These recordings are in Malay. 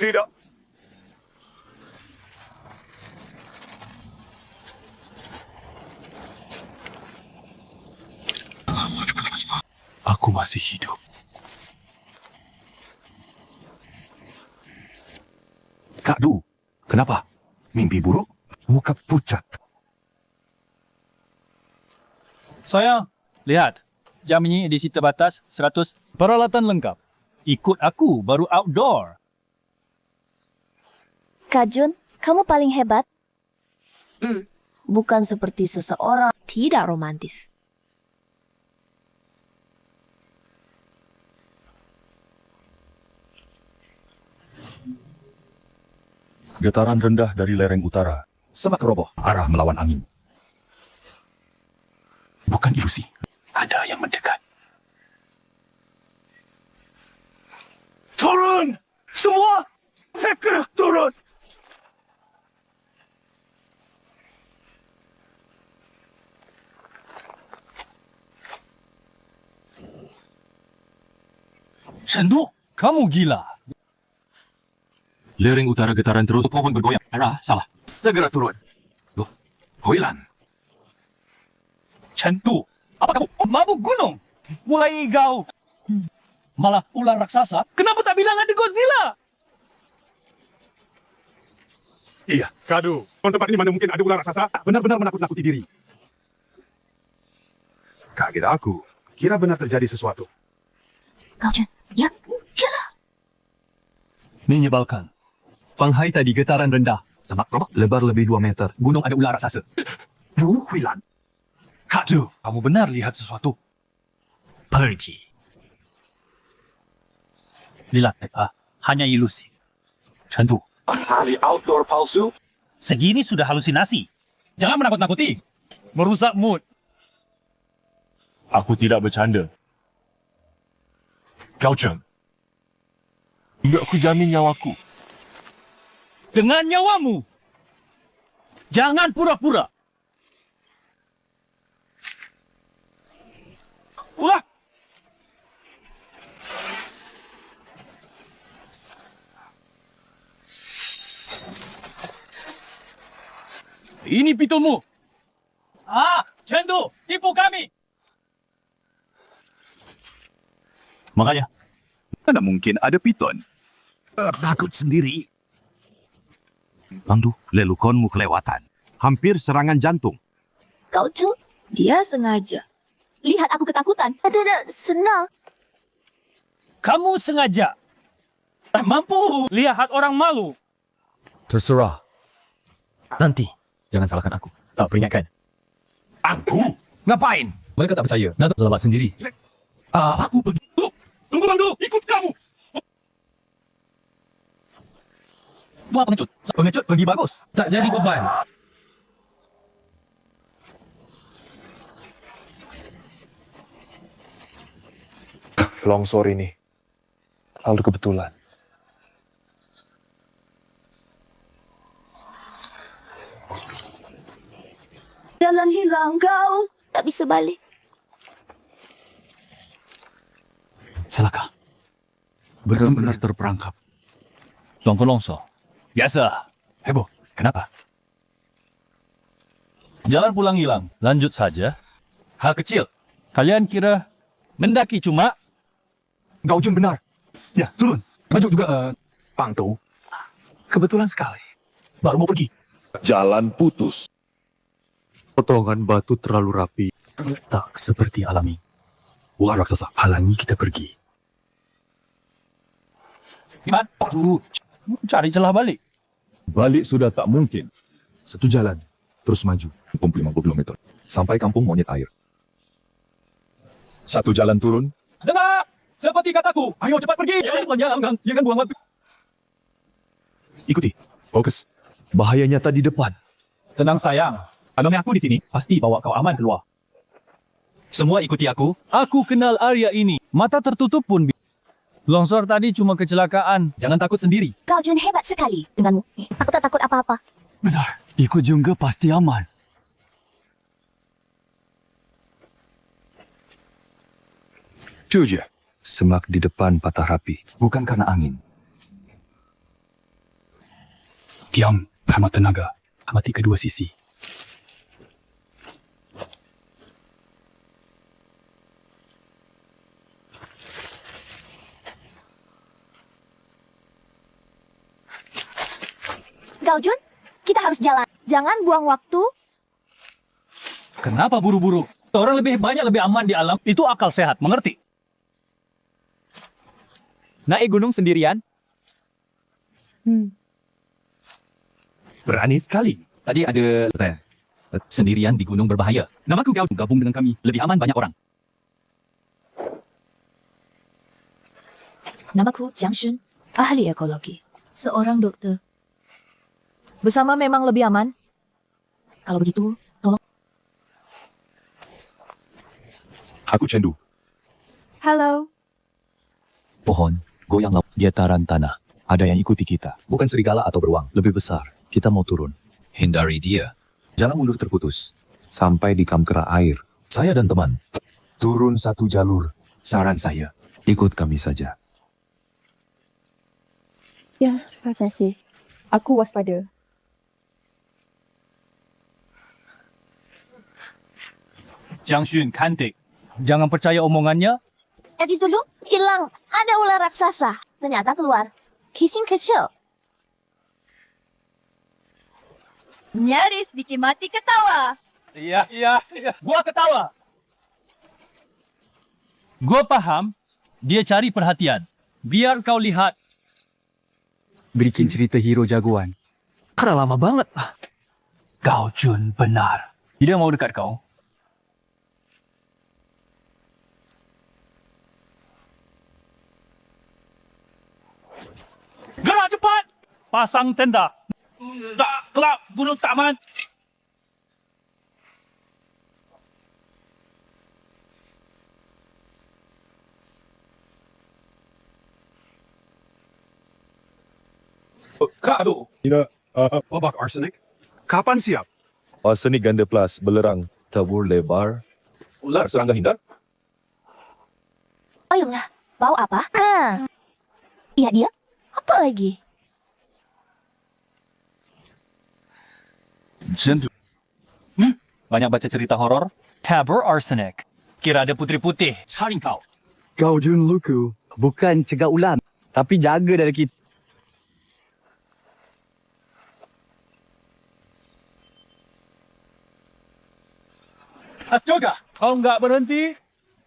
tidak. Aku masih hidup. Kak Du, kenapa? Mimpi buruk? Muka pucat. Sayang, lihat. Jam ini edisi terbatas 100. Peralatan lengkap. Ikut aku, baru outdoor. Kak Jun, kamu paling hebat. Bukan seperti seseorang. Tidak romantis. Getaran rendah dari lereng utara. Semak roboh, arah melawan angin. Bukan ilusi. Ada yang mendekat. Turun! Semua! Segera turun! Shendu, kamu gila. Lereng utara getaran terus. Pohon bergoyang. Arah salah. Segera turun. Loh, Hoilan. Shendu, apa kamu mabuk gunung? Wahai kau. Malah ular raksasa. Kenapa tak bilang ada Godzilla? Iya, Kadu. Tempat ini mana mungkin ada ular raksasa? Benar-benar menakut-nakuti diri. Kaget aku. Kira benar terjadi sesuatu. Kak Jun, ya, gila. Menyebalkan. Fang Hai tadi getaran rendah. Semak roboh. Lebar lebih 2 meter. Gunung ada ular raksasa. Wu Huilan. Kak Zhu, kamu benar lihat sesuatu. Pergi. Lihat, hanya ilusi. Shendu, Ahli outdoor palsu? segini sudah halusinasi. Jangan menakut-nakuti. Merusak mood. Aku tidak bercanda. Kau Cheng. Tidak aku jamin nyawaku. Dengan nyawamu. Jangan pura-pura. Wah! Ini pitumu. Shendu, tipu kami. Makanya, mana mungkin ada piton? Takut sendiri. Pangdu, lelukonmu kelewatan. Hampir serangan jantung. Kak Jun, dia sengaja. Lihat aku ketakutan. Tidak, senang. Kamu sengaja. Mampu lihat orang malu. Terserah. Nanti. Jangan salahkan aku. Tak peringatkan. Aku? Ngapain? Mereka tak percaya. Nak selamat sendiri. Aku pergi. Tunggu Bangdu, ikut kamu. Dua pengecut. Pengecut pergi bagus. Tak jadi beban. Longsor ini lalu kebetulan. Jalan hilang kau. Tak bisa balik. Celaka. Benar-benar terperangkap. Tuan longsor. Biasa. Heboh. Kenapa? Jalan pulang hilang. Lanjut saja. Hal kecil. Kalian kira mendaki cuma? Kau Jun benar. Ya, turun. Maju juga, Pangdu. Kebetulan sekali. Baru mau pergi. Jalan putus. Potongan batu terlalu rapi. Tak seperti alami. Ular raksasa halangi kita pergi. Gimana? Cari celah balik. Balik sudah tak mungkin. Satu jalan. Terus maju. 50 km. Sampai kampung monyet air. Satu jalan turun. Dengar! Seperti kataku. Ayo cepat pergi. Jangan buang waktu. Ikuti. Fokus. Bahaya nyata di depan. Tenang sayang. Kalau aku di sini, pasti bawa kau aman keluar. Semua ikuti aku. Aku kenal area ini. Mata tertutup pun. Longsor tadi cuma kecelakaan. Jangan takut sendiri. Kak Jun hebat sekali denganmu. Aku tak takut apa-apa. Benar. Ikut juga pasti aman. Cuja. Semak di depan patah rapi. Bukan karena angin. Diam, hemat tenaga. Amati kedua sisi. Gao Jun, kita harus jalan. Jangan buang waktu. Kenapa buru-buru? Orang lebih banyak, lebih aman di alam. Itu akal sehat, mengerti? Naik gunung sendirian? Berani sekali. Tadi ada sendirian di gunung berbahaya. Namaku Gao, gabung dengan kami. Lebih aman banyak orang. Namaku Jiang Shun, ahli ekologi. Seorang dokter. Bersama memang lebih aman. Kalau begitu, tolong. Aku Cendu. Halo. Pohon, goyang laut, getaran tanah. Ada yang ikuti kita. Bukan serigala atau beruang. Lebih besar. Kita mau turun. Hindari dia. Jalan mundur terputus. Sampai di kamkera air. Saya dan teman. Turun satu jalur. Saran saya, ikut kami saja. Ya, terima kasih. Aku waspada. Jiang Xun cantik. Jangan percaya omongannya. Edis dulu, hilang. Ada ular raksasa. Ternyata keluar. Kissing kecil. Nyaris bikin mati ketawa. Iya. Gua ketawa. Gua paham. Dia cari perhatian. Biar kau lihat. Bikin cerita hero jagoan. Karena lama banget. Gao Jun benar. Dia mau dekat kau. Gerak cepat! Pasang tenda. Tak kelap bunuh taman. Kado. Tidak. Babak arsenik. Kapan siap? Arsenik ganda plus belerang. Tabur lebar. Ular serangga hindar? Ayolah, bau apa? Iya dia. Apa lagi? Jendu. Banyak baca cerita horor. Tabur arsenic. Kira ada putri putih. Cari kau. Gao Jun luku. Bukan cegah ular, tapi jaga dari kita. Astaga, kau enggak berhenti?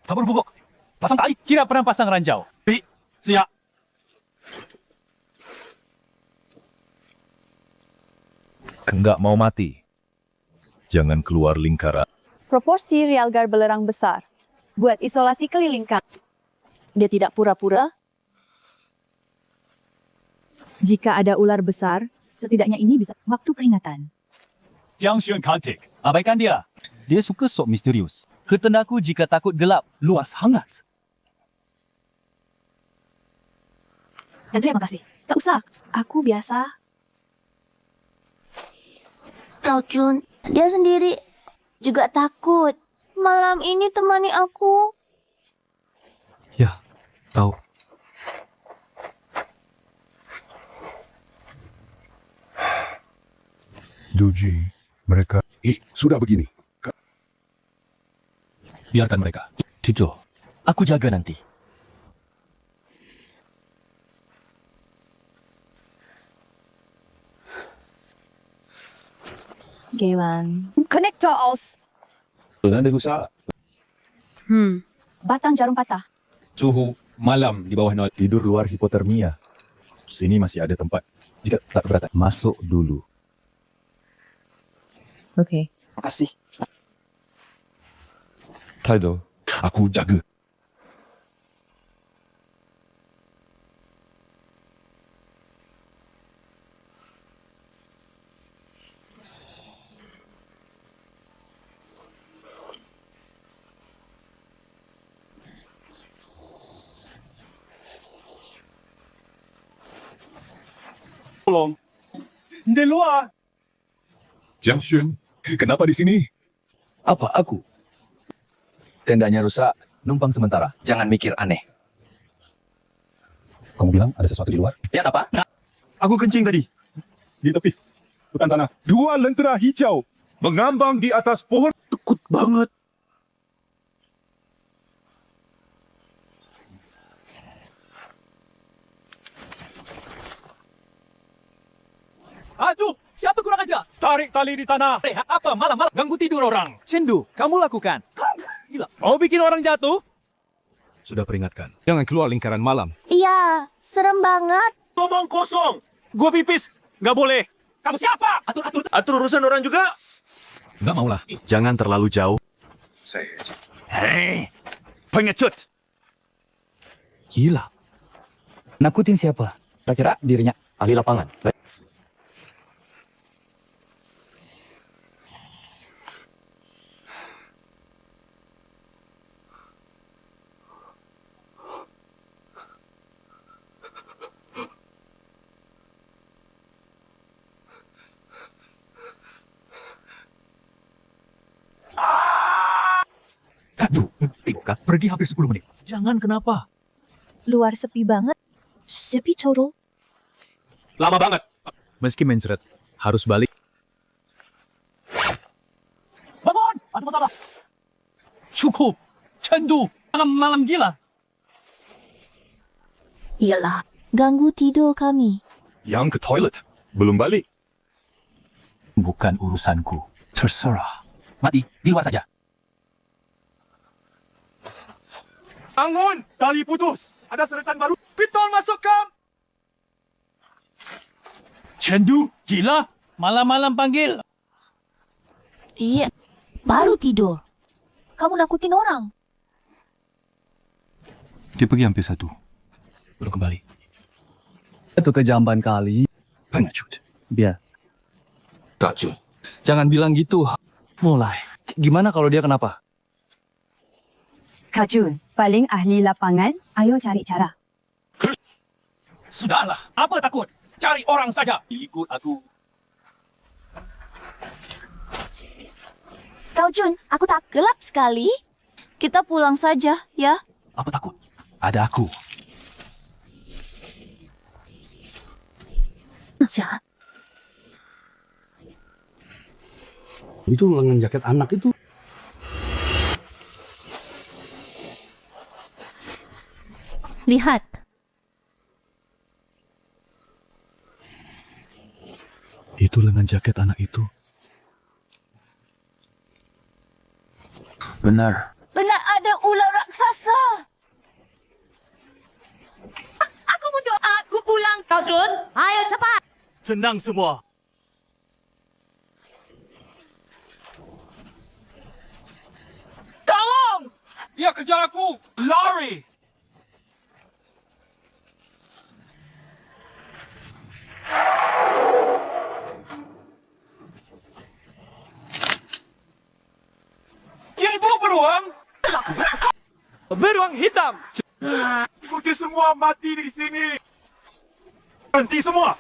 Tabur bubuk. Pasang tali. Kira pernah pasang ranjau. Siap. Enggak mau mati. Jangan keluar lingkaran. Proporsi realgar belerang besar. Buat isolasi keliling kami. Dia tidak pura-pura. Jika ada ular besar, setidaknya ini bisa waktu peringatan. Jiang Xun cantik. Abaikan dia. Dia suka sok misterius. Ketendaku jika takut gelap, luas hangat. Dan terima kasih. Tak usah. Aku biasa. Gao Jun, dia sendiri juga takut. Malam ini temani aku. Ya, tahu. Duji, mereka... sudah begini. Biarkan mereka. Cico, aku jaga nanti. Galen. Connectors. Ada rusak. Batang jarum patah. Suhu malam di bawah nol. Tidur luar hipotermia. Sini masih ada tempat. Jika tak keberatan. Masuk dulu. Oke. Makasih. Kaido, aku jaga. Tolong. Di luar. Jiang Xun, kenapa di sini? Apa aku? Tendanya rusak, numpang sementara. Jangan mikir aneh. Kamu bilang ada sesuatu di luar? Ya apa? Aku kencing tadi. di tepi hutan sana. Dua lentera hijau mengambang di atas pohon. Takut banget. Aduh, siapa kurang ajar? Tarik tali di tanah. Apa malam-malam ganggu tidur orang? Cendu, kamu lakukan. Gila. Mau bikin orang jatuh? Sudah peringatkan. Jangan keluar lingkaran malam. Iya, serem banget. Ngomong kosong. Gua pipis. Nggak boleh. Kamu siapa? Atur urusan orang juga. Nggak maulah. Jangan terlalu jauh. Hei, pengecut. Gila. Nakutin siapa? Kira-kira dirinya ahli lapangan. Aduh, Tika pergi hampir 10 menit. Jangan kenapa? Luar sepi banget. Sepi total. Lama banget. Meski mencret, harus balik. Bangun! Ada masalah. Cukup. Cendu. Malam-malam gila. Iyalah, ganggu tidur kami. Yang ke toilet. Belum balik. Bukan urusanku. Terserah. Mati, di luar saja. Bangun! Tali putus. Ada seretan baru. Pitol masuk kam. Cendu, gila. Malam-malam panggil. Iya, baru tidur. Kamu nakutin orang. Dia pergi hampir 1. Belum kembali. Itu kejamban kali. Pengecut. Biar. Racun. Jangan bilang gitu. Mulai. Gimana kalau dia kenapa? Kajun, paling ahli lapangan, ayo cari cara. Sudahlah. Apa takut? Cari orang saja. Ikut aku. Kau Jun, aku tak gelap sekali. Kita pulang saja, ya. Apa takut? Ada aku. Ya. Itu lengan jaket anak itu. Lihat. Itu lengan jaket anak itu. Benar. Benar ada ular raksasa. Aku berdoa, aku pulang. Kau Jun, ayo cepat. Tenang semua. Tolong! Dia kejar aku. Lari! Ibu beruang! Beruang hitam! Ikuti semua mati di sini. Berhenti semua.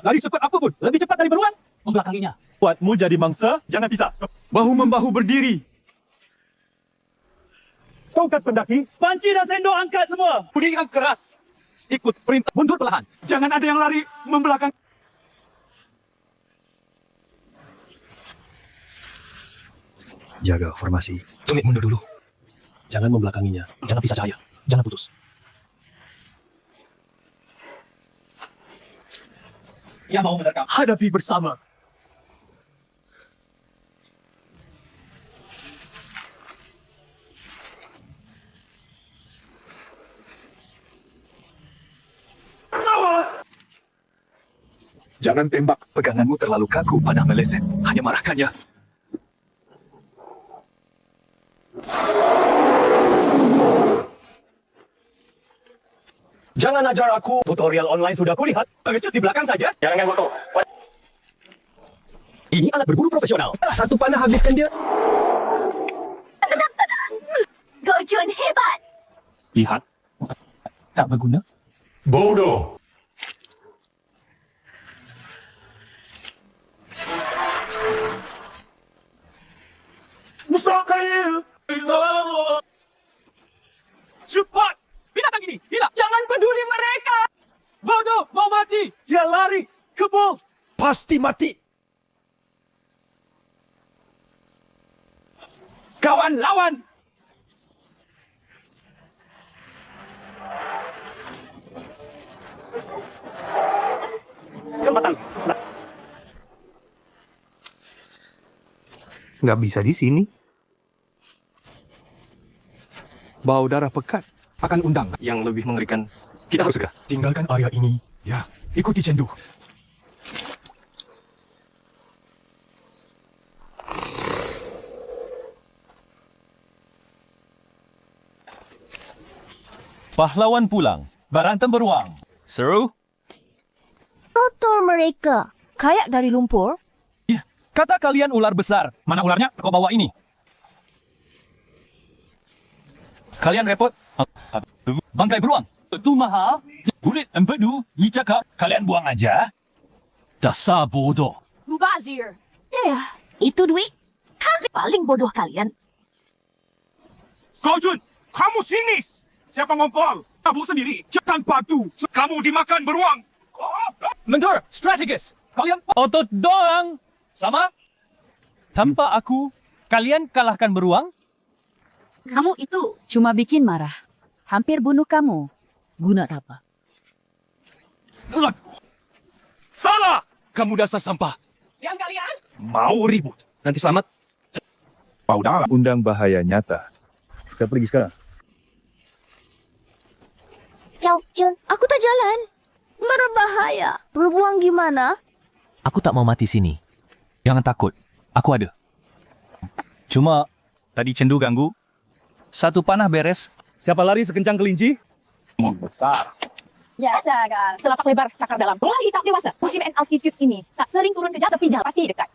Lari cepat apapun, lebih cepat dari beruang. Membelakanginya. Buatmu jadi mangsa, jangan pisah. Bahu-membahu berdiri. Tongkat pendaki. Panci dan sendok angkat semua. Bunyi yang keras. Ikut perintah. Mundur perlahan. Jangan ada yang lari membelakang. Jaga formasi. Tunggu mundur dulu. Jangan membelakanginya. Jangan pisah cahaya. Jangan putus. Yang mau menerkam. Hadapi bersama. Jangan tembak. Peganganmu terlalu kaku, panah meleset. Hanya marahkannya. Jangan ajar aku. Tutorial online sudah kulihat. Pengecut di belakang saja. Jangan foto. Ini alat berburu profesional. Satu panah habiskan dia. Kau Jun hebat. Lihat. Tak berguna. Bodoh. Musakaya. Cepat! Binatang ini! Gila! Jangan peduli mereka! Bodoh! Mau mati! Dia lari! Kebo! pasti mati. Kawan lawan. Nggak bisa di sini. Bau darah pekat. Akan undang yang lebih mengerikan. Kita harus segera. Tinggalkan area ini. Ya, ikuti Cendu. Pahlawan pulang. Berantem beruang. Seru? Kotor mereka. Kayak dari lumpur. Ya, kata kalian ular besar. Mana ularnya? Kau bawa ini. Kalian repot. Bangkai beruang. Itu mahal. Kulit empedu. Ni cakap. Kalian buang aja. Dasar bodoh. Mubazir. Ya, itu duit. Kali paling bodoh kalian. Kau Jun, kamu sinis. Siapa ngompol? Kamu sendiri. Jangan padu. Kamu dimakan beruang. Mentor, strategis. Kalian otot doang. Sama? Tanpa aku, kalian kalahkan beruang? Kamu itu. Cuma bikin marah. Hampir bunuh kamu. Guna apa? Salah. Kamu dasar sampah. Diam kalian. Mau ribut. Nanti selamat. Paudah. Undang bahaya nyata. Kita pergi sekarang. Ciao, Jun. Aku tak jalan. Berbahaya. Berbuang gimana? Aku tak mau mati sini. Jangan takut. Aku ada. Cuma, tadi Cendu ganggu. Satu panah beres. Siapa lari sekencang kelinci? Besar. Ya, jangan. Selapak lebar, cakar dalam. Pelari tak dewasa. Musim altitude ini tak sering turun ke jatuh, tapi jalan pasti dekat.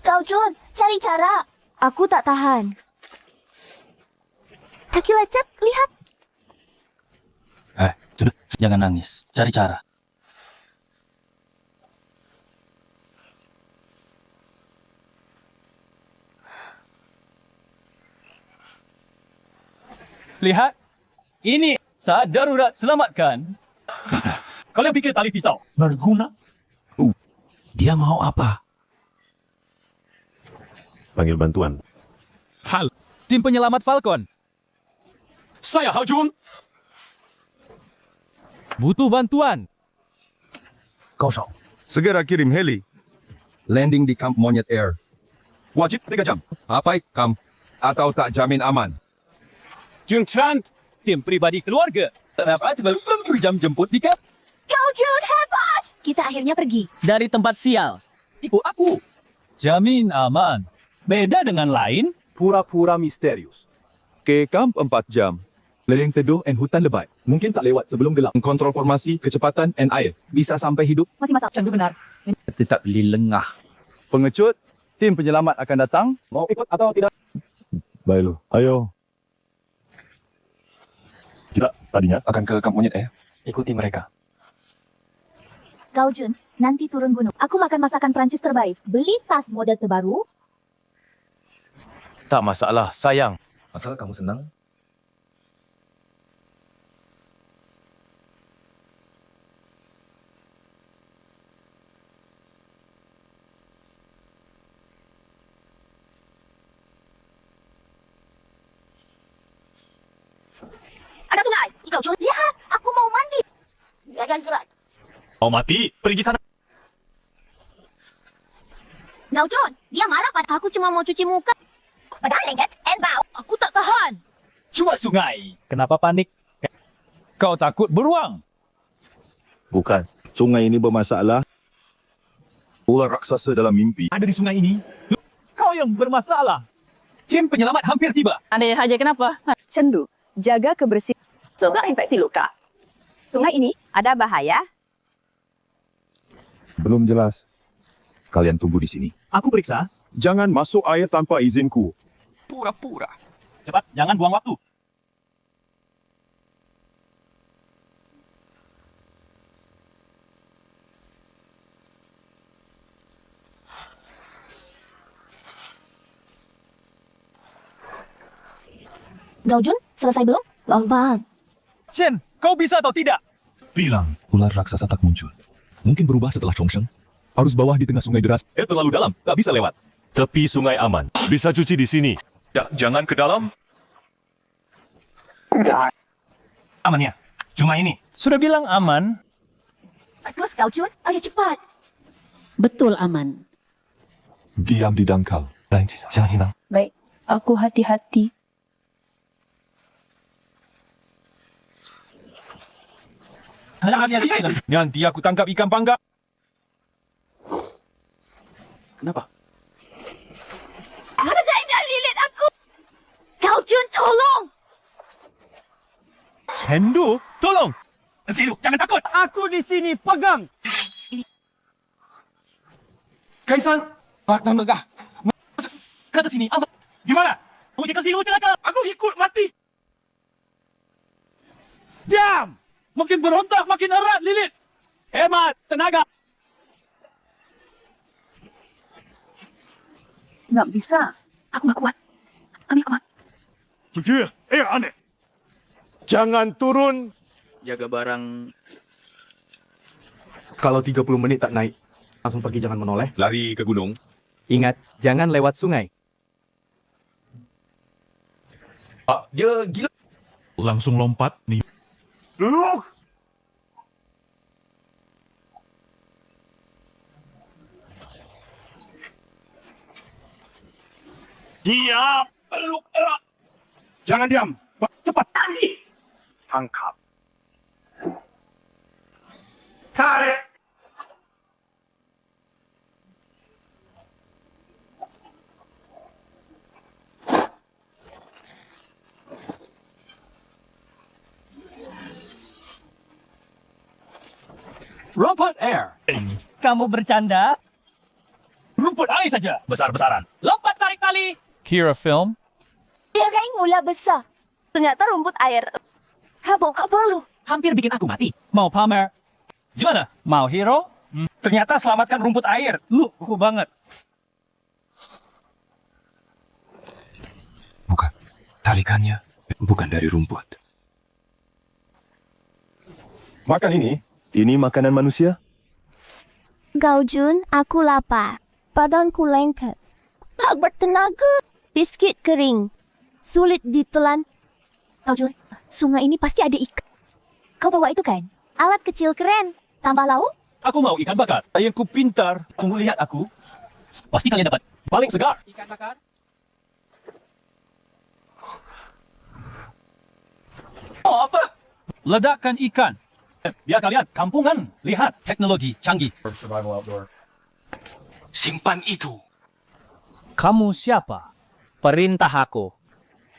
Kau, Jun. Cari cara. Aku tak tahan. Kaki lecet, lihat. Sudah. Jangan nangis. Cari cara. Lihat. Ini saat darurat selamatkan. Kalian pikir tali pisau berguna? Dia mau apa? Panggil bantuan. Tim penyelamat Falcon. Saya Hajun. Butuh bantuan. Kosong. Segera kirim heli. Landing di kamp Monyet Air. Wajib 3 jam. Apa kamp? Atau tak jamin aman. Jung Chan. Tim pribadi keluarga. Dapat berjam jemput di kamp. Kau, Jun, hebat. Kita akhirnya pergi. Dari tempat sial. Ikut aku. Jamin aman. Beda dengan lain. Pura-pura misterius. Ke kamp 4 jam. Lereng teduh dan hutan lebat. Mungkin tak lewat sebelum gelap. Kontrol formasi, kecepatan dan air. Bisa sampai hidup. Masih masak. Cendu benar. Tetap beli lengah. Pengecut. Tim penyelamat akan datang. Mau ikut atau tidak? Baik lo. Ayo. Kita tadinya akan ke kamp Monyet Air. Ikuti mereka. Kau, Jun, nanti turun gunung. Aku makan masakan Prancis terbaik. Beli tas model terbaru. Tak masalah, sayang. Asal kamu senang. Ada sungai. Kau, Jun, lihat. Aku mau mandi. Jangan gerak. Mau mati? Pergi sana. Kau, Jun, dia marah pada aku cuma mau cuci muka. Padahal lengket and bau. Aku tak tahan. Cuma sungai. Kenapa panik? Kau takut beruang? Bukan. Sungai ini bermasalah. Ular raksasa dalam mimpi. Ada di sungai ini. Kau yang bermasalah. Tim penyelamat hampir tiba. Andai saja kenapa? Cendu, jaga kebersihan. Sebab infeksi luka. Sungai ini ada bahaya. Belum jelas. Kalian tunggu di sini. Aku periksa. Jangan masuk air tanpa izinku. Pura-pura. Cepat, jangan buang waktu. Kau, Jun, selesai belum? Lambat. Chen, kau bisa atau tidak? Bilang. Ular raksasa tak muncul. Mungkin berubah setelah Chongsheng. Arus bawah di tengah sungai deras. Terlalu dalam, tak bisa lewat. Tepi sungai aman. Bisa cuci di sini. Jangan ke dalam. Aman ya? Cuma ini. Sudah bilang aman. Bagus kau Jun. Ayo cepat. Betul aman. Diam di dangkal. Jangan hilang. Baik. Aku hati-hati. Nanti aku tangkap ikan panggang. Kenapa? Ada yang nak lilit aku. Kau Jun, tolong. Sendu, tolong. Silu, jangan takut. Aku di sini, pegang. Kaisan! Patang megah. Kata sini, aman. Gimana? Kamu jangan silu celaka. Aku ikut mati. Jam! Makin berontak, makin erat, lilit. Hemat, tenaga. Nggak bisa. Aku nggak kuat. Kami kuat. Cuci. Aneh. Jangan turun. Jaga barang. Kalau 30 menit tak naik, langsung pergi, jangan menoleh. Lari ke gunung. Ingat, jangan lewat sungai. Dia gila. Langsung lompat nih. Duduk. Siap. Peluk erat. Jangan diam. Cepat sekali. Tangkap. Tarik. Rumput air. Kamu bercanda? Rumput air saja. Besar-besaran. Lompat tarik tali. Kira film. Dia kain mula besar. Ternyata rumput air. Habuk kau perlu. Hampir bikin aku mati. Mau pamer? Gimana? Mau hero? Ternyata selamatkan rumput air. Lucu banget. Bukan. Tarikannya bukan dari rumput. Makan ini. Ini makanan manusia. Gao Jun, aku lapar. Badanku lengket. Tak bertenaga. Biskit kering. Sulit ditelan. Kau Jun, sungai ini pasti ada ikan. Kau bawa itu kan? Alat kecil keren. Tambah lauk? Aku mau ikan bakar. Ayahku pintar. Tunggu lihat aku. Pasti kalian dapat. Paling segar. Ikan bakar. Oh, apa? Ledakan ikan. Biar kalian kampungan. Lihat teknologi canggih. Simpan itu. Kamu siapa? Perintah aku.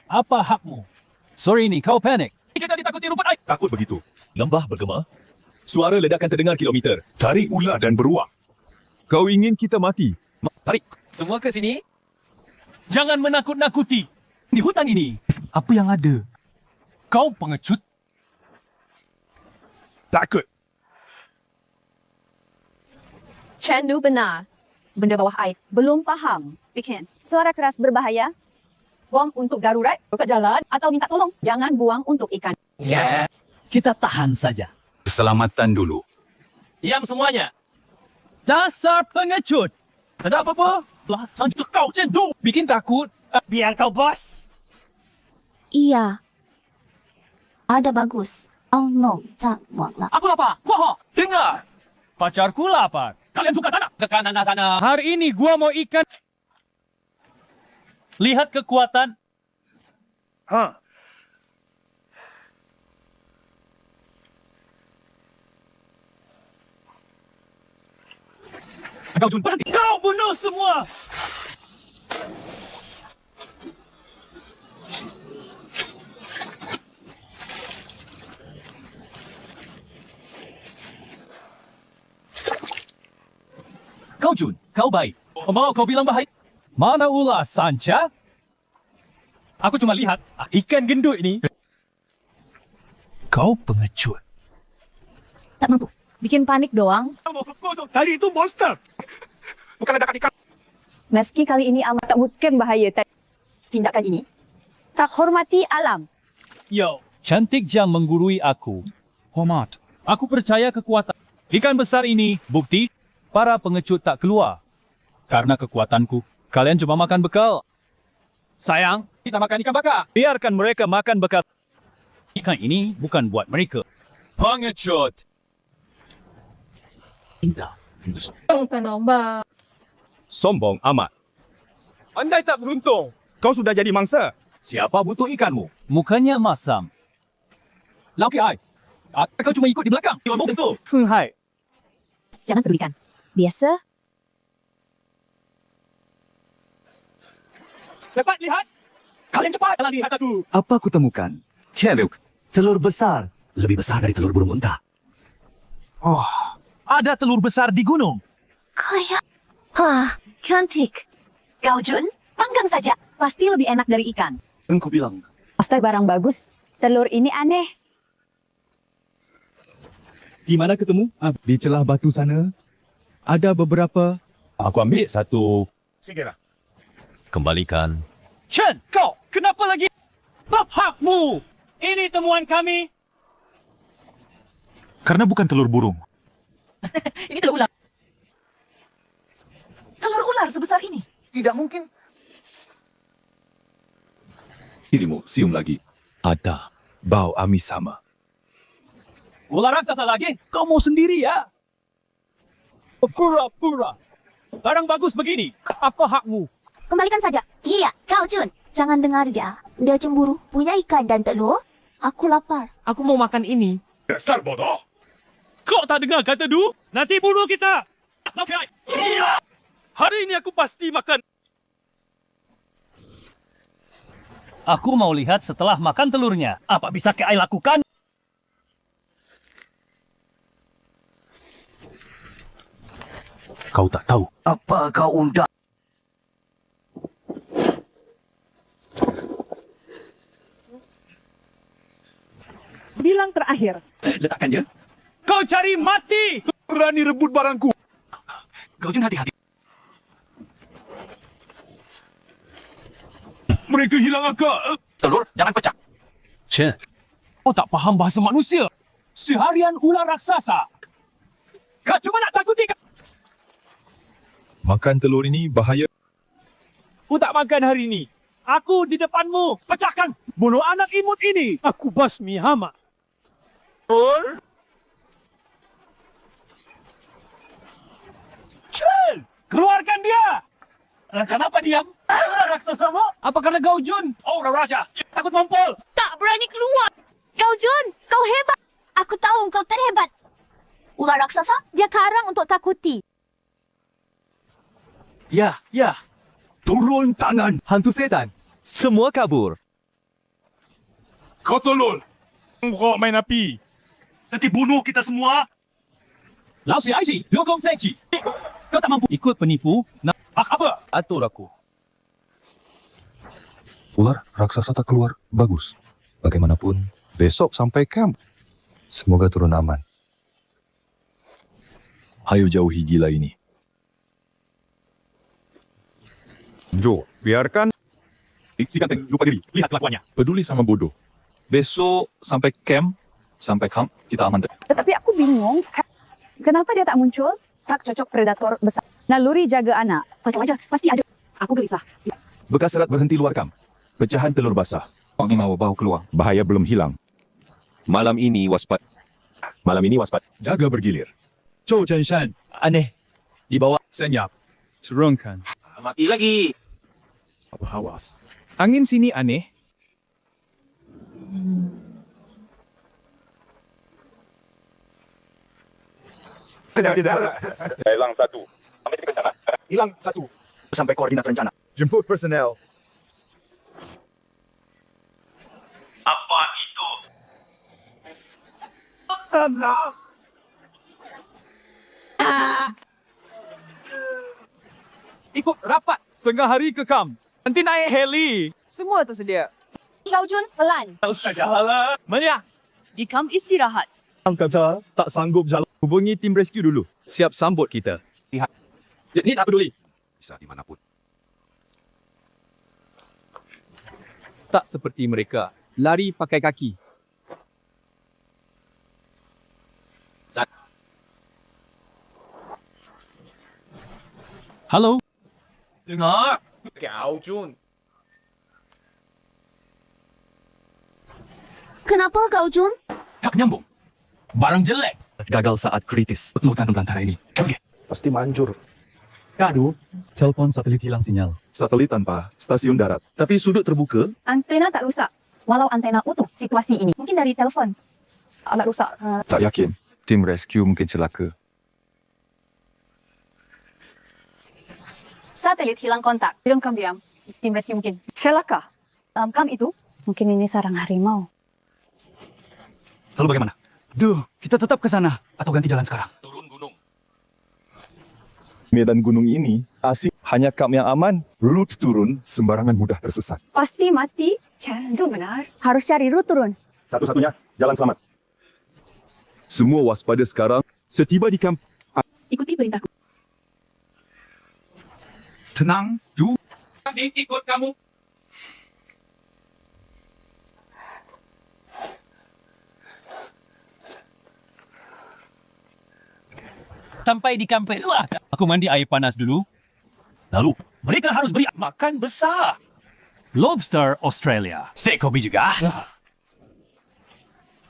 Apa hakmu? Sorry ini kau panik. Kita ditakuti rumput air. Takut begitu. Lembah bergema. Suara ledakan terdengar kilometer. Tarik ular dan beruang. Kau ingin kita mati? Tarik. Semua ke sini. Jangan menakut-nakuti. Di hutan ini. Apa yang ada? Kau pengecut. Takut. Chandu benar. Benda bawah air. Belum paham. Bikin. Suara keras berbahaya. Bom untuk darurat. Ke jalan. Atau minta tolong. Jangan buang untuk ikan. Ya. Kita tahan saja. Keselamatan dulu. Diam semuanya. Dasar pengecut. Ada apa-apa? Lah, sanjur kau cendu. Bikin takut. Biar kau bos. Iya. Ada bagus. Oh no, tak buatlah. Aku lapar. Bohong. Dengar. Pacarku lapar. Kalian suka tanah? Ke kanan sana. Hari ini gua mau ikan. Lihat kekuatan. Kau Jun, berhenti. Kau bunuh semua. Kau Jun, kau baik. Mau kau bilang bahaya? Mana ulah Sancha? Aku cuma lihat ikan gendut ini. Kau pengecut. Tak mampu. Bikin panik doang. Tadi itu monster. Bukan ledakan ikan. Meski kali ini amat tak bukan bahaya. Tindakan ini tak hormati alam. Yo, cantik jam menggurui aku. Hormat. Aku percaya kekuatan. Ikan besar ini bukti. para pengecut tak keluar. Karena kekuatanku, kalian cuma makan bekal. Sayang, kita makan ikan bakar. Biarkan mereka makan bekal. Ikan ini bukan buat mereka. Pengecut. Sombong amat. Andai tak beruntung, kau sudah jadi mangsa. Siapa butuh ikanmu? Mukanya masam. Lauki ai. Kau cuma ikut di belakang. Ilmu tentu. Hai. Jangan pedulikan. Biasa. Cepat lihat. Kalian cepat. Jalan lihat aku. Apa aku temukan? Celuk. Telur besar. Lebih besar dari telur burung unta. Oh, ada telur besar di gunung. Kayak... Wah, cantik. Kau Jun, panggang saja. Pasti lebih enak dari ikan. Engkau bilang. Pasti barang bagus. Telur ini aneh. Di mana ketemu? Di celah batu sana. Ada beberapa. Aku ambil satu. Segera. Kembalikan. Chen, kau kenapa lagi? Stop hakmu. Ini temuan kami. Karena bukan telur burung. Ini telur ular. Telur ular sebesar ini. Tidak mungkin. Dirimu cium lagi. Ada bau amis sama. Ular raksasa lagi? Kau mau sendiri ya? Pura-pura. Barang bagus begini. Apa hakmu? Kembalikan saja. Iya, Kau Jun. Jangan dengar dia. Dia cemburu. Punya ikan dan telur. Aku lapar. Aku mau makan ini. Dasar bodoh. Kau tak dengar kata Du? Nanti bunuh kita. Hari ini aku pasti makan. Aku mau lihat setelah makan telurnya. Apa bisa Ai lakukan? Kau tak tahu. Apa kau undang? Bilang terakhir. Letakkan dia. Kau cari mati. Berani rebut barangku. Kau Jun hati-hati. Mereka hilang akal. Telur, jangan pecah. Chen, Kau tak faham bahasa manusia. Seharian ular raksasa. Kau cuma nak takuti. Makan telur ini bahaya. Aku tak makan hari ini. Aku di depanmu. Pecahkan. Bunuh anak imut ini. Aku basmi hama. Chen! Keluarkan dia! Kenapa diam? Raksasa mo? Apa karena Gao Jun? Oh, Raja. Takut mampol. Tak berani keluar. Kau Jun, kau hebat. Aku tahu kau terhebat. Ular raksasa, dia karang untuk takuti. Ya. Turun tangan. Hantu setan. Semua kabur. Kau tolol. Kau main api. Nanti bunuh kita semua. Lao si Aishi, Liu Gong Zengji. Kau tak mampu ikut penipu. Apa? Atur aku. Ular raksasa tak keluar. Bagus. Bagaimanapun, Besok sampai camp. semoga turun aman. Ayo jauhi gila ini. Jo, biarkan. Si ganteng, lupa diri. Lihat kelakuannya. Peduli sama bodoh. Besok sampai camp, kita aman. Tetapi aku bingung. Kenapa dia tak muncul? Tak cocok predator besar. Naluri jaga anak. Macam aja, pasti ada. Aku gelisah. Bekas serat berhenti luar kam. Pecahan telur basah. Wangi mau bau keluar. Bahaya belum hilang. Malam ini waspada. Jaga bergilir. Zhou Zhenshan. Aneh. Di bawah. Senyap. Turunkan. Mati lagi. Awas. Angin sini aneh. Hilang satu. Sampai koordinat rencana. Jemput personel. Ikut rapat. Setengah hari ke kam. Nanti naik heli. Semua tersedia. Kau Jun, pelan. Sajalah. Melihat. Di kamp istirahat. Kata tak sanggup jalan. Hubungi tim rescue dulu. Siap sambut kita. Ini tak peduli. Bisa dimanapun. Tak seperti mereka. Lari pakai kaki. Halo? Dengar? Kau Jun. Kenapa Kau Jun? Tak nyambung. Barang jelek. Gagal saat kritis. Lautan belantara ini. Oke. Pasti manjur. Kadu. Telepon satelit hilang sinyal. Satelit tanpa stasiun darat. Tapi sudut terbuka. Antena tak rusak. Walau antena utuh situasi ini. Mungkin dari telefon. Alat rusak. Tak yakin. Tim rescue mungkin celaka. Satelit hilang kontak. Diam. Tim rescue mungkin. Celaka. Kam itu. Mungkin ini sarang harimau. Lalu bagaimana? Duh, kita tetap ke sana. Atau ganti jalan sekarang? Medan gunung ini asing. Hanya kamp yang aman. Route turun sembarangan mudah tersesat. Pasti mati. Itu benar. Harus cari rute turun. Satu-satunya jalan selamat. Semua waspada sekarang. Setiba di kamp. Ikuti perintahku. Tenang. Kami ikut kamu. Sampai di kampung. Aku mandi air panas dulu. Lalu, mereka harus beri makan besar. Lobster Australia. Steak hobi juga.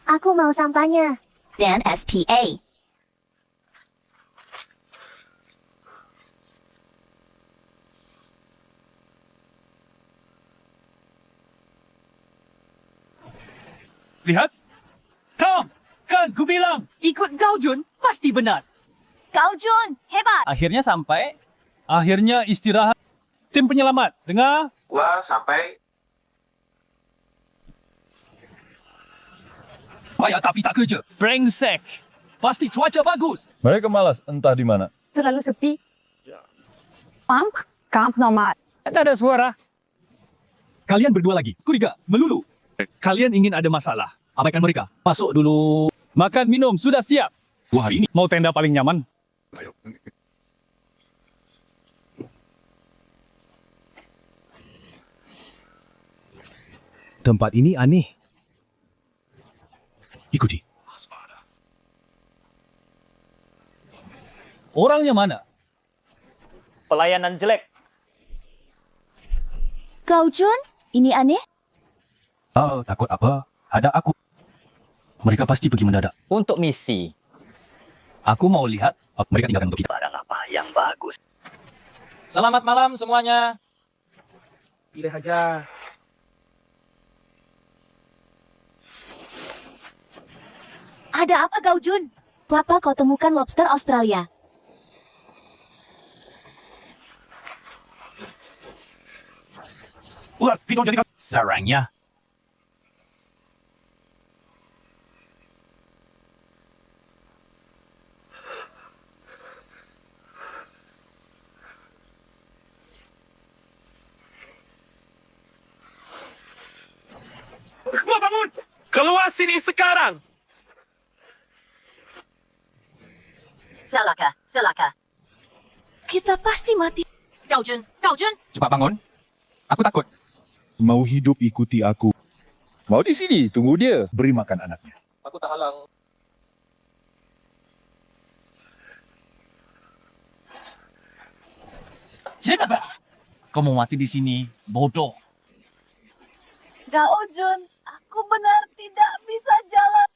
Aku mau sampahnya. Dan SPA. Lihat. Kam, kan ku bilang. Ikut kau Jun, pasti benar. Kau Jun, hebat. Akhirnya sampai. Akhirnya istirahat. Tim penyelamat, dengar? Wah, sampai. Payah tapi tak kerja. Brengsek. Pasti cuaca bagus. Mereka malas entah di mana. Terlalu sepi. Kamp nomad. Tak ada suara. Kalian berdua lagi. Kuriga, melulu. Kalian ingin ada masalah. Abaikan mereka. Masuk dulu. Makan, minum, sudah siap. Wah, ini. Mau tenda paling nyaman? Ayo. Tempat ini aneh. Ikuti. Orangnya mana? Pelayanan jelek. Kau Jun, ini aneh. Oh, takut apa? Ada aku. Mereka pasti pergi mendadak. Untuk misi. Aku mau lihat. Mereka tinggalkan untuk kita. Barang apa yang bagus? Selamat malam semuanya. Pilih aja. Ada apa Kau Jun? Kenapa kau temukan lobster Australia? Ular, piton jadi Sarangnya. Gua bangun! Keluar sini sekarang! Celaka. Kita pasti mati. Kau Jun. Cepat bangun. Aku takut. Mau hidup ikuti aku. Mau di sini, tunggu dia. Beri makan anaknya. Aku tak halang. Siapa? Kau mau mati di sini, bodoh. Kau Jun, aku benar tidak bisa jalan.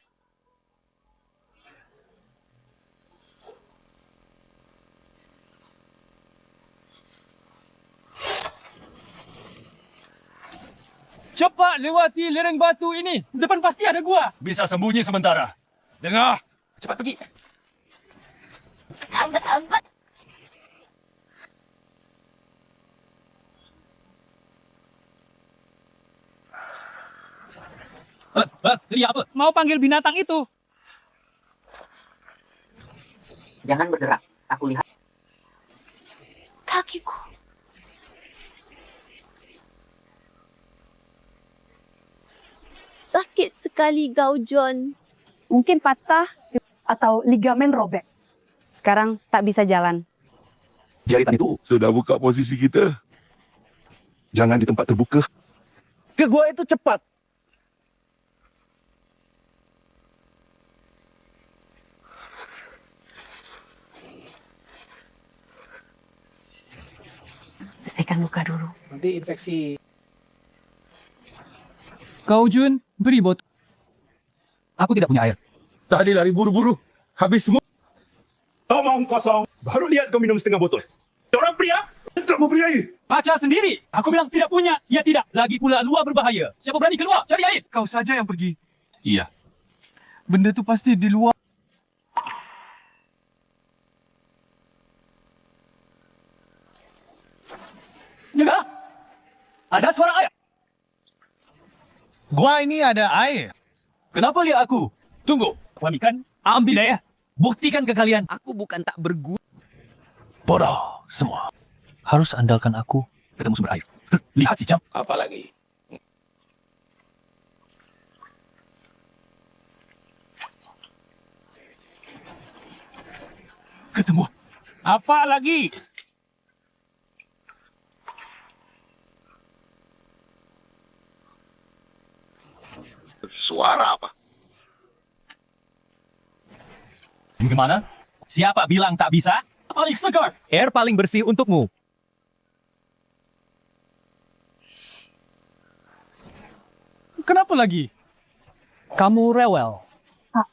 Cepat lewati lereng batu ini. Depan pasti ada gua. Bisa sembunyi sementara. Dengar! Cepat pergi. Jadi apa? Mau panggil binatang itu. Jangan bergerak. Aku lihat. Kakiku. Sakit sekali Kau Jun. Mungkin patah atau ligamen robek. Sekarang tak bisa jalan. Jaritan itu. Sudah buka posisi kita. Jangan di tempat terbuka. Ke gua itu cepat. Selesaikan luka dulu. Nanti infeksi. Kau Jun, beri botol. Aku tidak punya air. Tadi lari buru-buru. Habis semua. Omong kosong. Baru lihat kau minum setengah botol. Orang pria tak mau beri air. Baca sendiri. Aku bilang tidak punya. Ya tidak. Lagi pula luar berbahaya. Siapa berani keluar cari air? Kau saja yang pergi. Iya. Benda tu pasti di luar. Dengar? Ada suara air. Gua ini ada air. Kenapa lihat aku? Tunggu. Wami kan? Ambil air. Buktikan ke kalian. Aku bukan tak berguna. Bodoh semua. Harus andalkan aku ketemu sumber air. Lihat si jam. Apa lagi? Ketemu. Apa lagi? Suara apa? Bagaimana? Siapa bilang tak bisa? Paling segar. Air paling bersih untukmu. Kenapa lagi? Kamu rewel.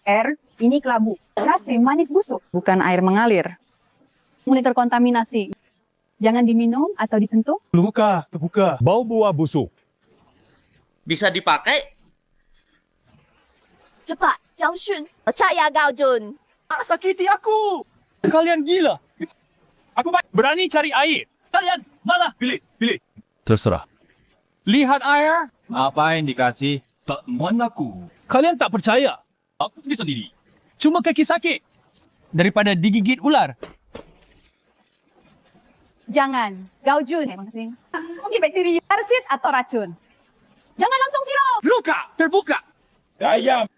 Air ini kelabu. Rasa manis busuk. Bukan air mengalir. Mulai terkontaminasi. Jangan diminum atau disentuh. Terbuka. Bau buah busuk. Bisa dipakai? Cepat, Zhang Xun. Percaya Gao Jun. Sakiti aku. Kalian gila. Aku berani cari air. Kalian malah pilih. Terserah. Lihat air. Apa yang dikasih? Tak aku. Kalian tak percaya. Aku pergi sendiri. Cuma kaki sakit. Daripada digigit ular. Jangan. Gao Jun. Terima kasih. Mungkin bakteri parasit atau racun. Jangan langsung sirup. Luka terbuka. Ayam.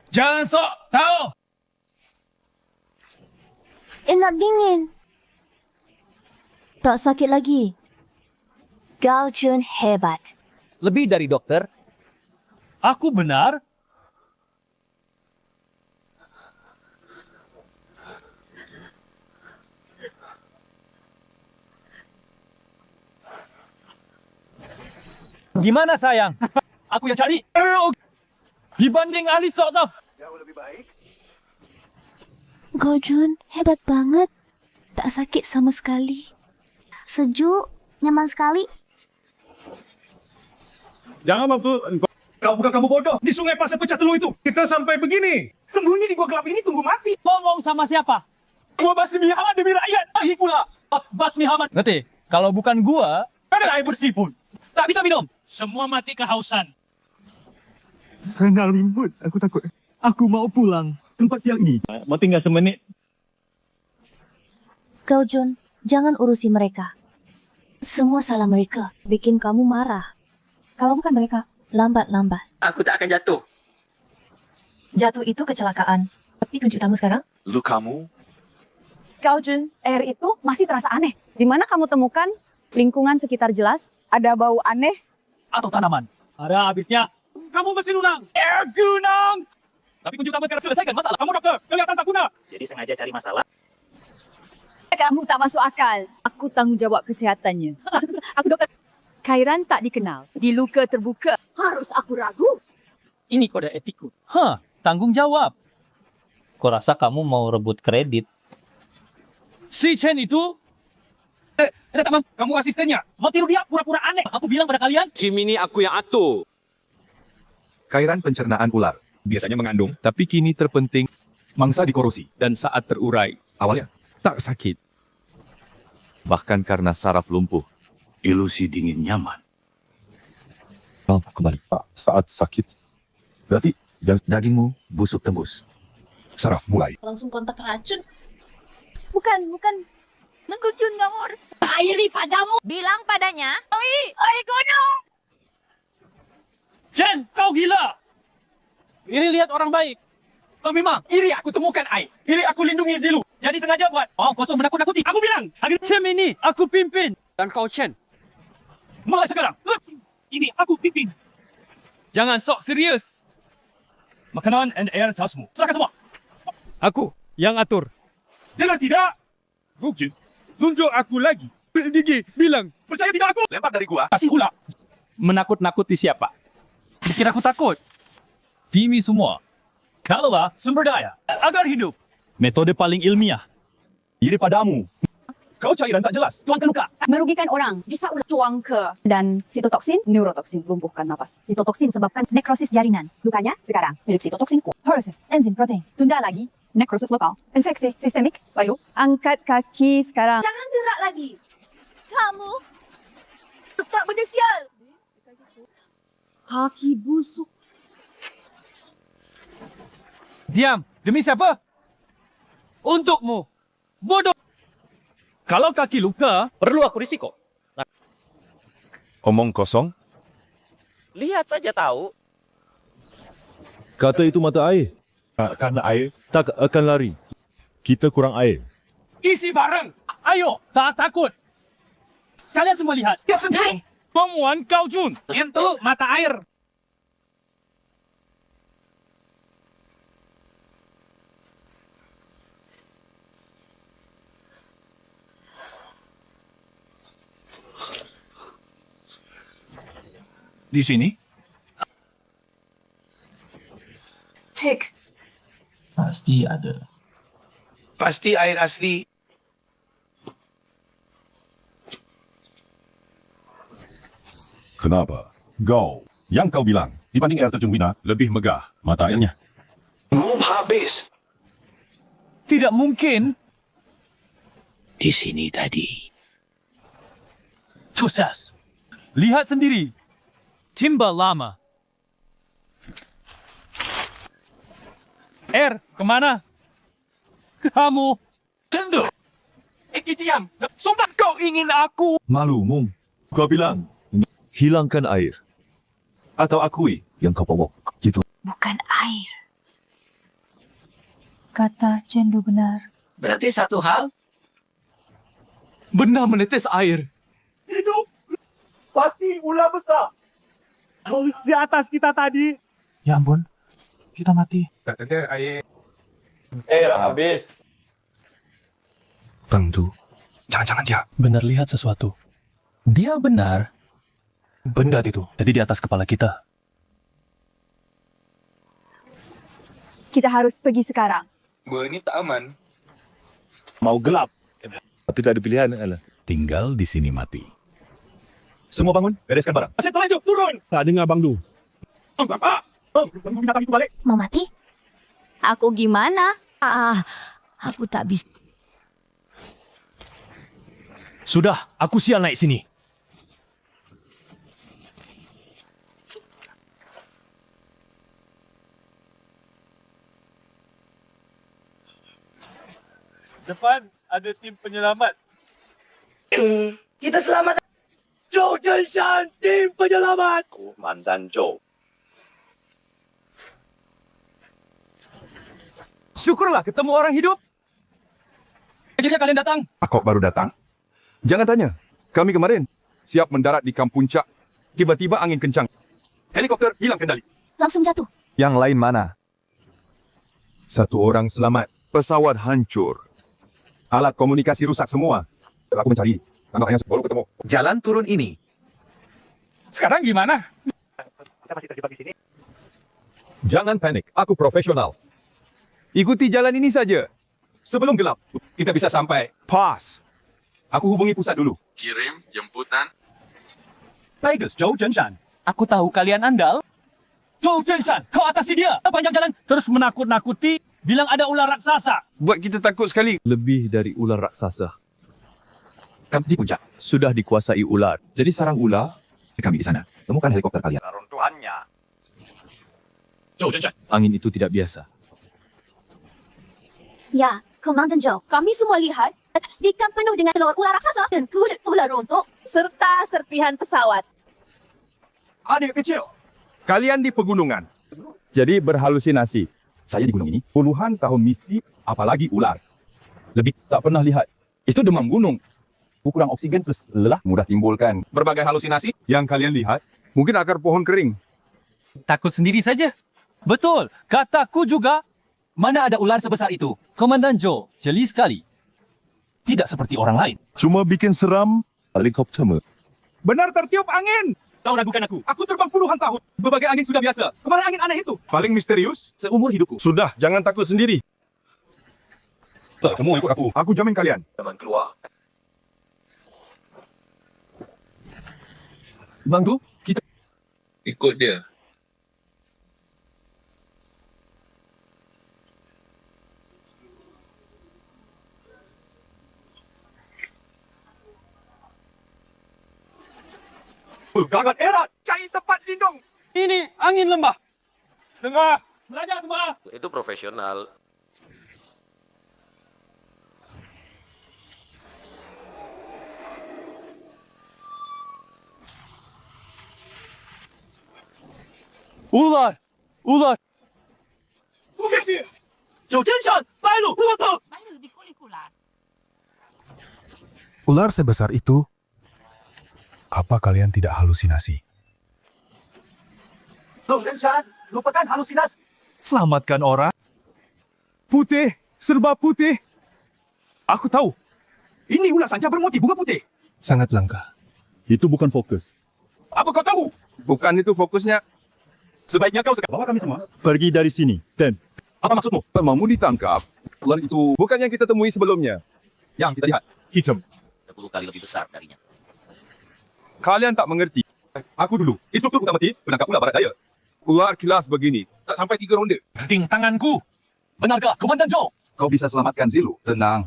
Jangan sok tahu. Enak dingin. Tak sakit lagi. Gao Jun hebat. Lebih dari dokter? Aku benar. Gimana sayang? Aku yang cari. Dibanding ahli sok tau. Gao Jun hebat banget. Tak sakit sama sekali. Sejuk, nyaman sekali. Jangan mampu. Kau bukan kamu bodoh. Di sungai pasir pecah telur itu. Kita sampai begini. Sembunyi di gua gelap ini tunggu mati. Ngomong sama siapa? Gua Basmi Hamad demi rakyat. Lagi pula. Basmi Hamad. Ngerti? Kalau bukan gua, ada air bersih pun. Tak bisa minum. Semua mati kehausan. Renal rimbut. Aku takut. Aku mau pulang. Tempat siang ini. Mau tinggal semenit. Gao Jun, jangan urusi mereka. Semua salah mereka. Bikin kamu marah. Kalau bukan mereka, lambat-lambat. Aku tak akan jatuh. Jatuh itu kecelakaan. Tapi kunci utama sekarang? Lukamu? Gao Jun, air itu masih terasa aneh. Di mana kamu temukan lingkungan sekitar jelas? Ada bau aneh? Atau tanaman. Ada habisnya. Kamu mesti lunang. Air gunung. Tapi kunci utama sekarang selesaikan masalah. Kamu dokter, kelihatan tak guna. Jadi sengaja cari masalah. Kamu tak masuk akal. Aku tanggung jawab kesehatannya. Aku dokter. Khairan tak dikenal. Di luka terbuka. Harus aku ragu? Ini kode etikku. Hah, tanggung jawab. Kau rasa kamu mau rebut kredit? Si Chen itu... teman, kamu asistennya. Mau tiru dia pura-pura aneh. Aku bilang pada kalian. Jim ini aku yang atur. Cairan pencernaan ular biasanya mengandung, tapi kini terpenting mangsa dikorosi dan saat terurai awalnya tak sakit. Bahkan karena saraf lumpuh. Ilusi dingin nyaman. Kembali. Saat sakit. Berarti Dagingmu busuk tembus. saraf mulai. Langsung kontak racun. Bukan. Gao Jun gak mau. Iri padamu. Bilang padanya. Oi gunung. Chen, kau gila. Ini lihat orang baik. Kau memang iri aku temukan air. Iri aku lindungi Zilu. Jadi sengaja buat. Oh, kosong menakut-nakuti. Aku bilang. Agar Chen ini aku pimpin. Dan kau Chen. Mulai sekarang. Ini aku pimpin. Jangan sok serius. Makanan and air tasmu. Serahkan semua. Aku yang atur. Dengar tidak? Gokjin, tunjuk aku lagi. Gigi, bilang. Percaya tidak aku? Lempar dari gua. Kasih ular. Menakut-nakuti siapa? Pikir aku takut? Kimi semua. Kalaulah sumber daya agar hidup. Metode paling ilmiah. Iri padamu. Kau cairan tak jelas. Tuang ke luka. Merugikan orang. Bisa ulah tuang ke. Dan sitotoksin, neurotoksin, lumpuhkan napas. Sitotoksin sebabkan nekrosis jaringan. Lukanya sekarang mirip sitotoksin kuat. Horosif, enzim protein. Tunda lagi. Nekrosis lokal. Infeksi sistemik. Lalu, angkat kaki sekarang. Jangan gerak lagi. Kamu tetap benda sial. Kaki busuk. Diam. Demi siapa? Untukmu. Bodoh. Kalau kaki luka, Perlu aku risiko? Omong kosong. Lihat saja tahu. Kata itu mata air. Karena air tak akan lari. Kita kurang air. isi bareng. Ayo, tak takut. Kalian semua lihat. Ya sendiri. Pemuan Kau Jun. Itu mata air. Di sini? Cek. Pasti ada. Pasti air asli. Kenapa? Yang kau bilang, dibanding air terjun Wina, lebih megah mata airnya. Habis. Tidak mungkin. Di sini tadi. Sukses. Lihat sendiri. Timba lama. Kemana? Kamu. Tentu. Diam. Sumpah kau ingin aku. Malu, Mung. Kau bilang, hilangkan air. Atau akui yang kau bawa. Gitu. Bukan air. Kata Cendu benar. Berarti satu hal. Benda menetes air. Hidup. Pasti ular besar. Di atas kita tadi. Ya ampun. Kita mati. Katanya air. Habis. Bang Du, jangan-jangan dia Benar lihat sesuatu. Dia benar. Benda itu tadi di atas kepala kita. Kita harus pergi sekarang. Gua ini tak aman. Mau gelap. Tidak ada pilihan. Alah. Tinggal di sini mati. Semua bangun, bereskan barang. Asyik terlanjur, turun. Tak dengar Bang Du. Bapak. Tunggu binatang itu balik. Mau mati? Aku gimana? Aku tak bisa. Sudah, aku sial naik sini. Depan ada tim penyelamat. Kita selamat. Zhou Zhenshan, tim penyelamat. Komandan Zhou. Syukurlah ketemu orang hidup. Akhirnya kalian datang. Kok baru datang? Jangan tanya. Kami kemarin siap mendarat di Kamp Puncak. Tiba-tiba angin kencang. Helikopter hilang kendali. Langsung jatuh. Yang lain mana? Satu orang selamat. Pesawat hancur. Alat komunikasi rusak semua. Aku mencari. Anaknya baru ketemu. Jalan turun ini. Sekarang gimana? Jangan panik, aku profesional. Ikuti jalan ini saja. Sebelum gelap, kita bisa sampai. Pas. Aku hubungi pusat dulu. Kirim jemputan. Tigers, Zhou Zhenshan. Aku tahu kalian andal. Zhou Zhenshan, kau atasi dia. Panjang jalan, terus menakut-nakuti. Bilang ada ular raksasa. Buat kita takut sekali. Lebih dari ular raksasa. Kamp di puncak. Sudah dikuasai ular. Jadi sarang ular, kami di sana. Temukan helikopter kalian. Runtuhannya. Zhou Zhenshan. Angin itu tidak biasa. Ya, Komandan Zhou. Kami semua lihat di kamp penuh dengan telur ular raksasa dan kulit ular runtuh serta serpihan pesawat. Adik kecil. Kalian di pegunungan. Jadi berhalusinasi. Saya di gunung ini. Puluhan tahun misi, apalagi ular. Lebih tak pernah lihat. Itu demam gunung. Kurang oksigen plus lelah mudah timbulkan. Berbagai halusinasi yang kalian lihat. Mungkin akar pohon kering. Takut sendiri saja. Betul, kataku juga. Mana ada ular sebesar itu? Komandan Zhou, jeli sekali. Tidak seperti orang lain. Cuma bikin seram. Helikopter me. Benar tertiup angin. Kau ragukan aku. Aku terbang puluhan tahun. Berbagai angin sudah biasa. Kemana angin aneh itu? Paling misterius. Seumur hidupku. Sudah, jangan takut sendiri. Kamu ikut aku. Aku jamin kalian. Jangan keluar. Bang Tu, kita Ikut dia. Gagak erat. Cari tempat lindung. Ini angin lembah. Dengar. Belajar semua. Itu profesional. Ular. Ular. Bukit. 九天山，白鹿，骆驼。 ular sebesar itu. Apa kalian tidak halusinasi? Lupakan halusinasi. Selamatkan orang. Putih. Serba putih. Aku tahu. Ini ular sanca bermotif bunga putih. Sangat langka. Itu bukan fokus. Apa kau tahu? Bukan itu fokusnya. Sebaiknya kau sekarang. Bawa kami semua. Pergi dari sini. Dan Apa maksudmu? Mamu ditangkap. Ular itu bukan yang kita temui sebelumnya. Yang kita lihat. Hitam. 10 kali lebih besar darinya. Kalian tak mengerti. Aku dulu. Instruktur bukan mati. Penangkap ular barat daya. Ular kilas begini. Tak sampai 3 ronde. Ting tanganku. Benarkah, Komandan Joe? Kau bisa selamatkan Zilu. Tenang.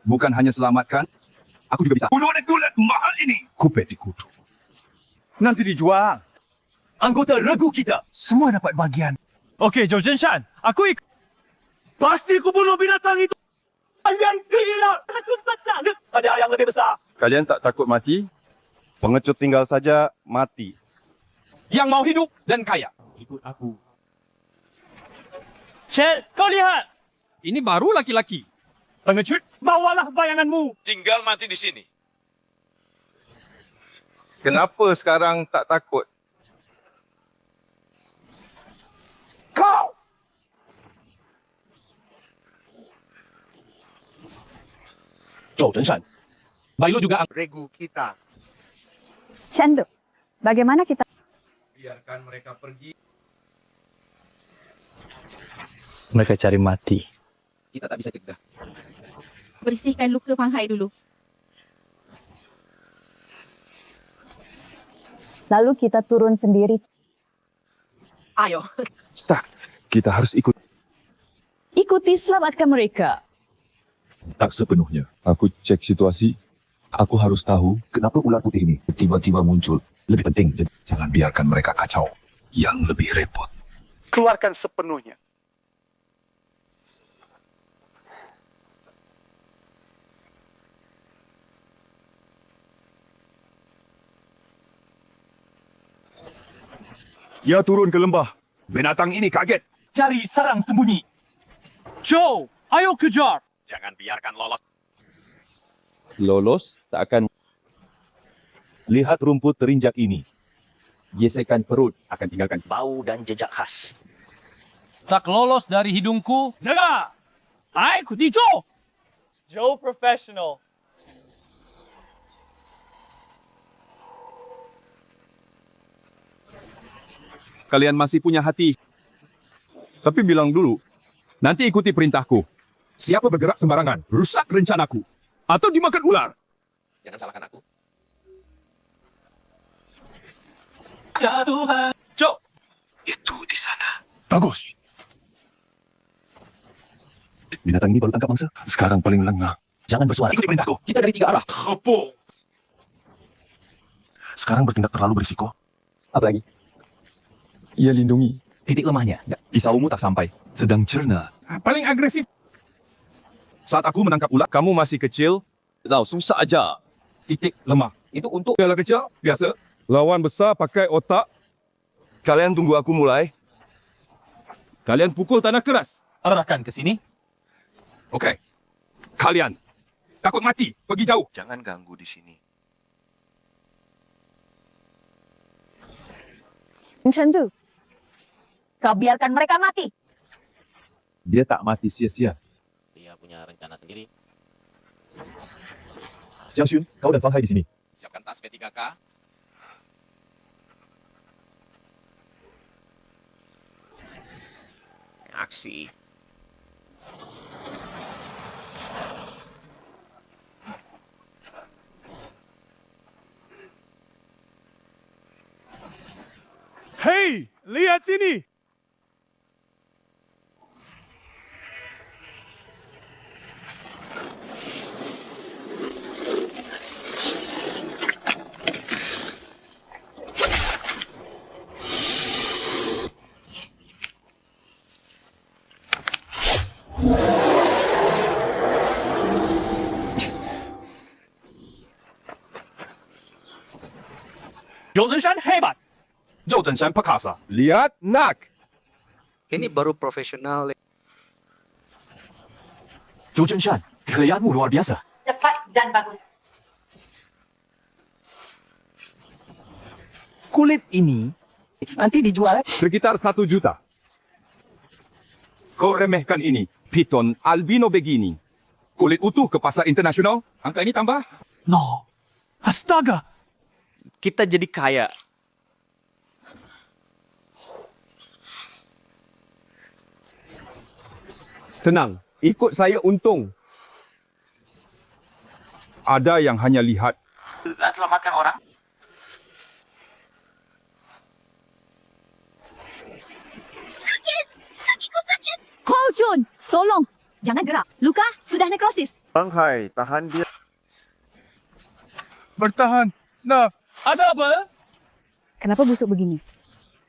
Bukan hanya selamatkan. Aku juga bisa. Ular gulat mahal ini. Kupet di kutu. Nanti dijual. Anggota regu kita. Semua dapat bagian. Okey, Joe Jinshan. Aku ikut. Pasti ku bunuh binatang itu. Kalian gila. Ada yang lebih besar. Kalian tak takut mati? Pengecut tinggal saja mati. Yang mau hidup dan kaya. Ikut aku. Chet, kau lihat. Ini baru laki-laki. Pengecut, bawalah bayanganmu. Tinggal mati di sini. Kenapa sekarang tak takut? Kau. Joe Jinshan. Bailu juga Regu kita. Chanduk, bagaimana kita? Biarkan mereka pergi. Mereka cari mati. Kita tak bisa cegah. Bersihkan luka Fang Hai dulu. Lalu kita turun sendiri. Ayo. Tak, kita harus ikut. Ikuti, selamatkan mereka. tak sepenuhnya. Aku cek situasi. Aku harus tahu Kenapa ular putih ini Tiba-tiba muncul. Lebih penting, jangan biarkan mereka kacau. yang lebih repot? Keluarkan sepenuhnya. Ya turun ke lembah. Binatang ini kaget. cari sarang sembunyi. Joe, ayo kejar. Jangan biarkan lolos. Lolos tak akan. Lihat rumput terinjak ini. Gesekan perut akan tinggalkan Bau dan jejak khas. Tak lolos dari hidungku. Dengar. Aku di Joe. Joe professional. Kalian masih punya hati. Tapi bilang dulu, nanti ikuti perintahku. Siapa bergerak sembarangan, rusak rencanaku. Atau dimakan ular. Jangan salahkan aku. Ya Tuhan. Joe. Itu di sana. Bagus. Binatang ini baru tangkap mangsa. Sekarang paling lengah. Jangan bersuara. Ikuti perintahku. Kita dari 3 arah. Apa? Sekarang bertindak terlalu berisiko. Apa lagi? Ia lindungi. Titik lemahnya. Pisaumu tak sampai. Sedang cerna. Paling agresif. Saat aku menangkap ular, kamu masih kecil. Tahu, susah aja. Titik lemah. Itu untuk piala kecil, biasa. Lawan besar pakai otak. Kalian tunggu aku mulai. Kalian pukul tanah keras. Arahkan ke sini. Okey. Kalian takut mati, pergi jauh. Jangan ganggu di sini. Chanduk, kau biarkan mereka mati. dia tak mati sia-sia. Dia punya rencana sendiri. Jiang Xun, kau dan Fang Hai di sini. Siapkan tas P3K. Aksi. Hei, lihat sini. Zhou Zhenshan hebat. Zhou Zhenshan perkasa. Lihat, nak. Ini baru profesional. Zhou Zhenshan, kekayaan luar biasa. Cepat dan bagus. Kulit ini nanti dijual Sekitar 1 juta. Kau remehkan ini. Piton albino begini. Kulit utuh ke pasar internasional. Angka ini tambah. No. Astaga. Kita jadi kaya. Tenang, ikut saya untung. Ada yang hanya lihat. Selamatkan orang. Kakiku sakit. Ko Jun, tolong. Jangan gerak. Luka sudah nekrosis. Fang Hai, tahan dia. Bertahan. Nah, Ada apa? Kenapa busuk begini?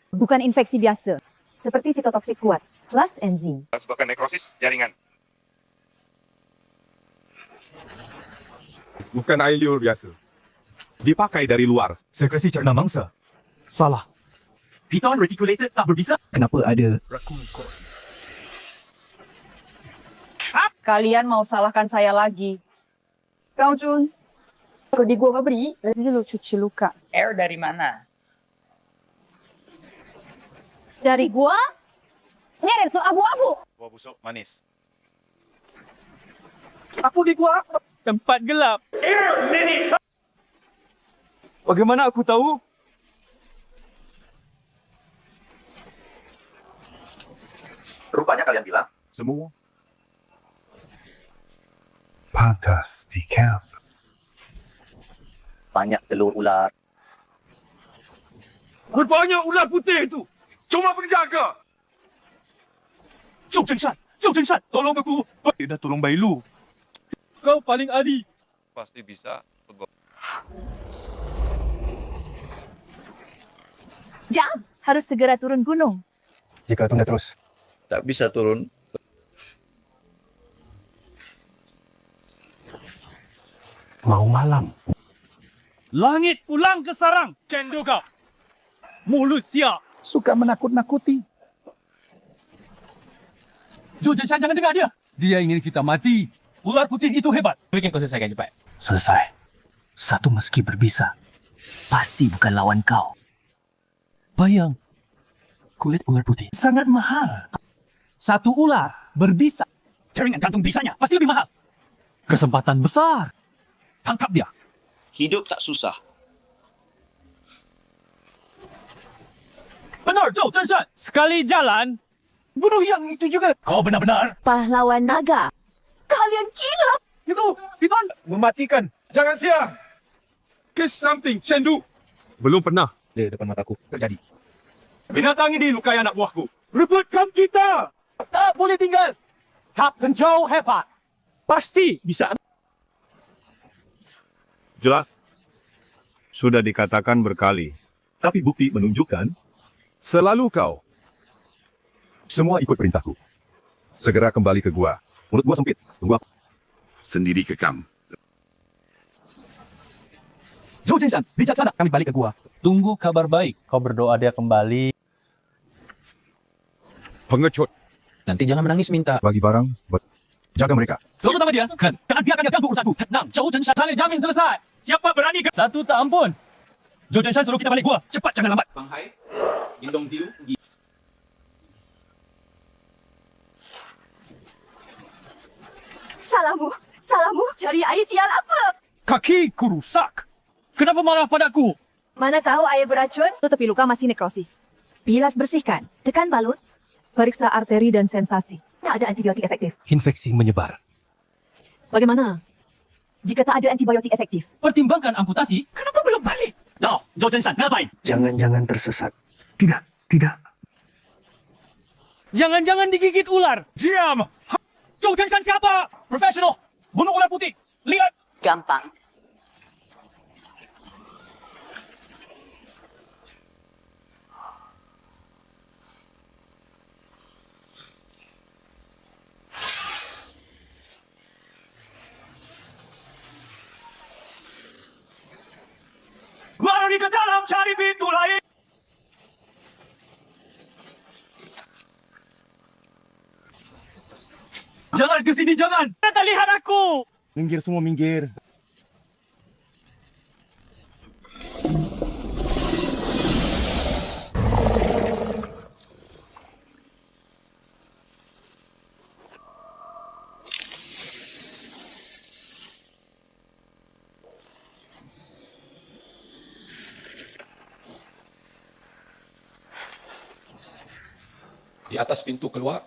Bukan infeksi biasa. Seperti sitotoksik kuat, plus enzim. Sebabkan nekrosis jaringan. Bukan air liur biasa. Dipakai dari luar. Sekresi cerna mangsa. Salah. Piton reticulated tak berbisa. Kenapa ada Kalian mau salahkan saya lagi. Kau Jun, pergi gua beri, lu cuci luka. Air dari mana? Dari gua? Nyeret tuh abu-abu. Buah busuk manis. Aku di gua tempat gelap. Bagaimana aku tahu? Rupanya kalian bilang. Semua. Pantas di camp. Banyak telur ular. Berbanyak ular putih itu. Cuma penjaga. Zhou Zhenshan, tolong aku. Dia dah tolong Bailu. Kau paling ahli. Pasti bisa. Jam, harus segera turun gunung. Jika tunda terus. Tak bisa turun. Mau malam. Langit pulang ke sarang. Cendu kau. Mulut siap. Suka menakut-nakuti. Zhou Zhenshan, jangan dengar dia. Dia ingin kita mati. Ular putih itu hebat. Bikin kau selesaikan cepat. Selesai. Satu meski berbisa. Pasti bukan lawan kau. Bayang. Kulit ular putih sangat mahal. Satu ular berbisa. Jaringan gantung bisanya. Pasti lebih mahal. Kesempatan besar. Tangkap dia. Hidup tak susah. Benar, Zhou Zhenshan. Sekali jalan, bunuh yang itu juga. Kau benar-benar. Pahlawan naga. Kalian gila. Itu, Piton. Mematikan. Jangan sia. Kes something, Chengdu. Belum pernah. Di depan mataku. Terjadi. Binatang ini lukai anak buahku. Rebutkan kita. Tak boleh tinggal. Kapten Zhou hebat. Pasti bisa. Jelas. Sudah dikatakan berkali. Tapi bukti menunjukkan. Selalu kau. Semua ikut perintahku. Segera kembali ke gua. Mulut gua sempit. Tunggu apa? Sendiri kekam. Zhou Zhenshan, bijaksana. Kami balik ke gua. Tunggu kabar baik. Kau berdoa dia kembali. Pengecut. Nanti jangan menangis minta. Bagi barang. Jaga mereka. Selalu sama dia. Kan. Jangan biarkan dia ganggu urusanku. Tenang. Zhou Zhenshan. Saya jamin selesai. Siapa berani? Satu tak ampun. Zhou Zhenshan suruh kita balik gua. Cepat, jangan lambat. Fang Hai, Yindong Zilu. Salahmu. Salahmu cari air tiang apa? Kakiku rusak. Kenapa marah padaku? Mana tahu air beracun? Tapi luka masih nekrosis. Bilas bersihkan. Tekan balut. Periksa arteri dan sensasi. Tak ada antibiotik efektif. Infeksi menyebar. Bagaimana? Jika tak ada antibiotik efektif. Pertimbangkan amputasi. Kenapa belum balik? No, Zhou Zhenshan, ngapain? Jangan-jangan tersesat. Tidak, tidak. Jangan-jangan digigit ular. Diam! Zhou Zhenshan siapa? Profesional. Bunuh ular putih. Lihat. Gampang. Lari ke dalam cari pintu lain. Jangan ke sini, jangan. Tak lihat aku. Minggir semua, minggir. Di atas pintu keluar.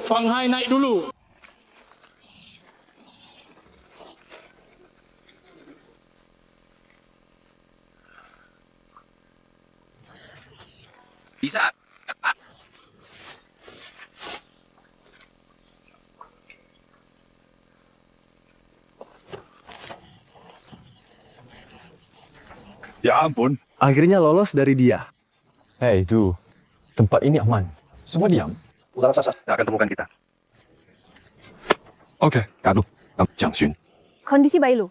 Fang Hai naik dulu. Bisa. Ya ampun. Akhirnya lolos dari dia. Hei, itu. Tempat ini aman. Semua diam. Ular raksasa tak akan temukan kita. Oke, Kanu. Jiang Xun. Kondisi bayi lu.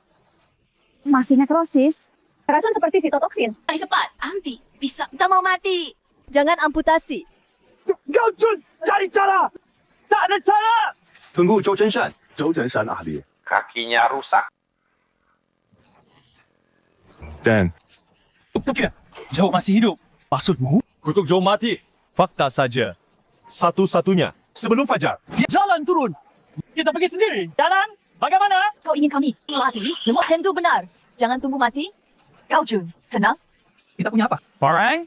Masih nekrosis. Racun seperti sitotoksin. Paling cepat. Anti. Bisa. Tak mau mati. Jangan amputasi. Gao Jun, cari cara. Tak ada cara. Tunggu Zhou Zhenshan. Zhou Zhenshan ahli. Kakinya rusak. Dan Tidak. Zhou masih hidup. maksudmu? Kutuk Zhou mati. Fakta saja. Satu-satunya. Sebelum fajar. Jalan turun. Kita pergi sendiri. Jalan. Bagaimana? Kau ingin kami mati? Lemuk tentu benar. Jangan tunggu mati. Kau Jun, tenang. Kita punya apa? Parang.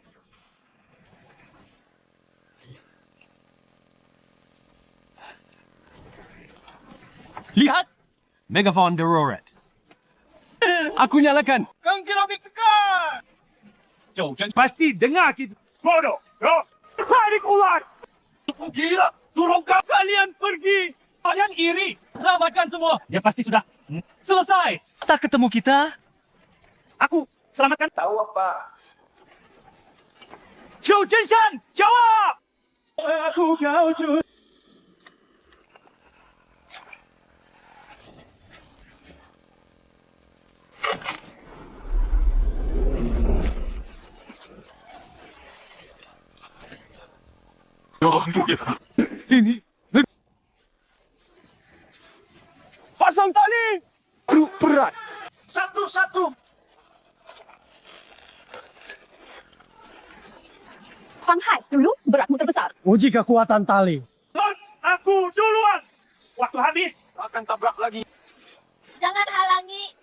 Lihat. Megaphone darurat. Aku nyalakan. Kang keramik tekan. Zhou Zhenshan. Pasti dengar kita. Bodoh. Yo. Tarik ular. Gila. Turunkan. Kalian pergi. Kalian iri. Selamatkan semua. Dia pasti sudah selesai. Tak ketemu kita. Aku selamatkan. Tahu apa? Zhou Zhenshan, jawab. Aku Gao Jun. Ini. Pasang tali. Berat. Satu-satu. Fang Hai, dulu beratmu terbesar. Uji kekuatan tali. Aku duluan. Waktu habis. Akan tabrak lagi. Jangan halangi.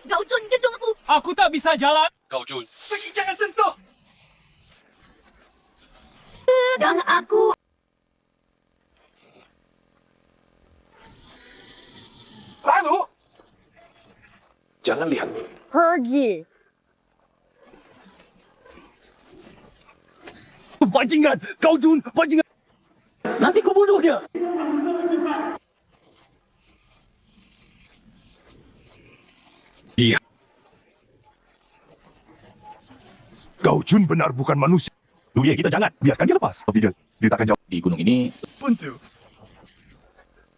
Gao Jun, gendong aku. Aku tak bisa jalan. Gao Jun. Pergi, jangan sentuh. Pegang aku. Lalu. Jangan lihat. Pergi. Bajingan, Gao Jun, bajingan. Nanti ku bunuh dia. Dia. Gao Jun benar bukan manusia. Luye, kita jangan. Biarkan dia lepas. Tapi dia tak akan jawab. Di gunung ini, Buntu.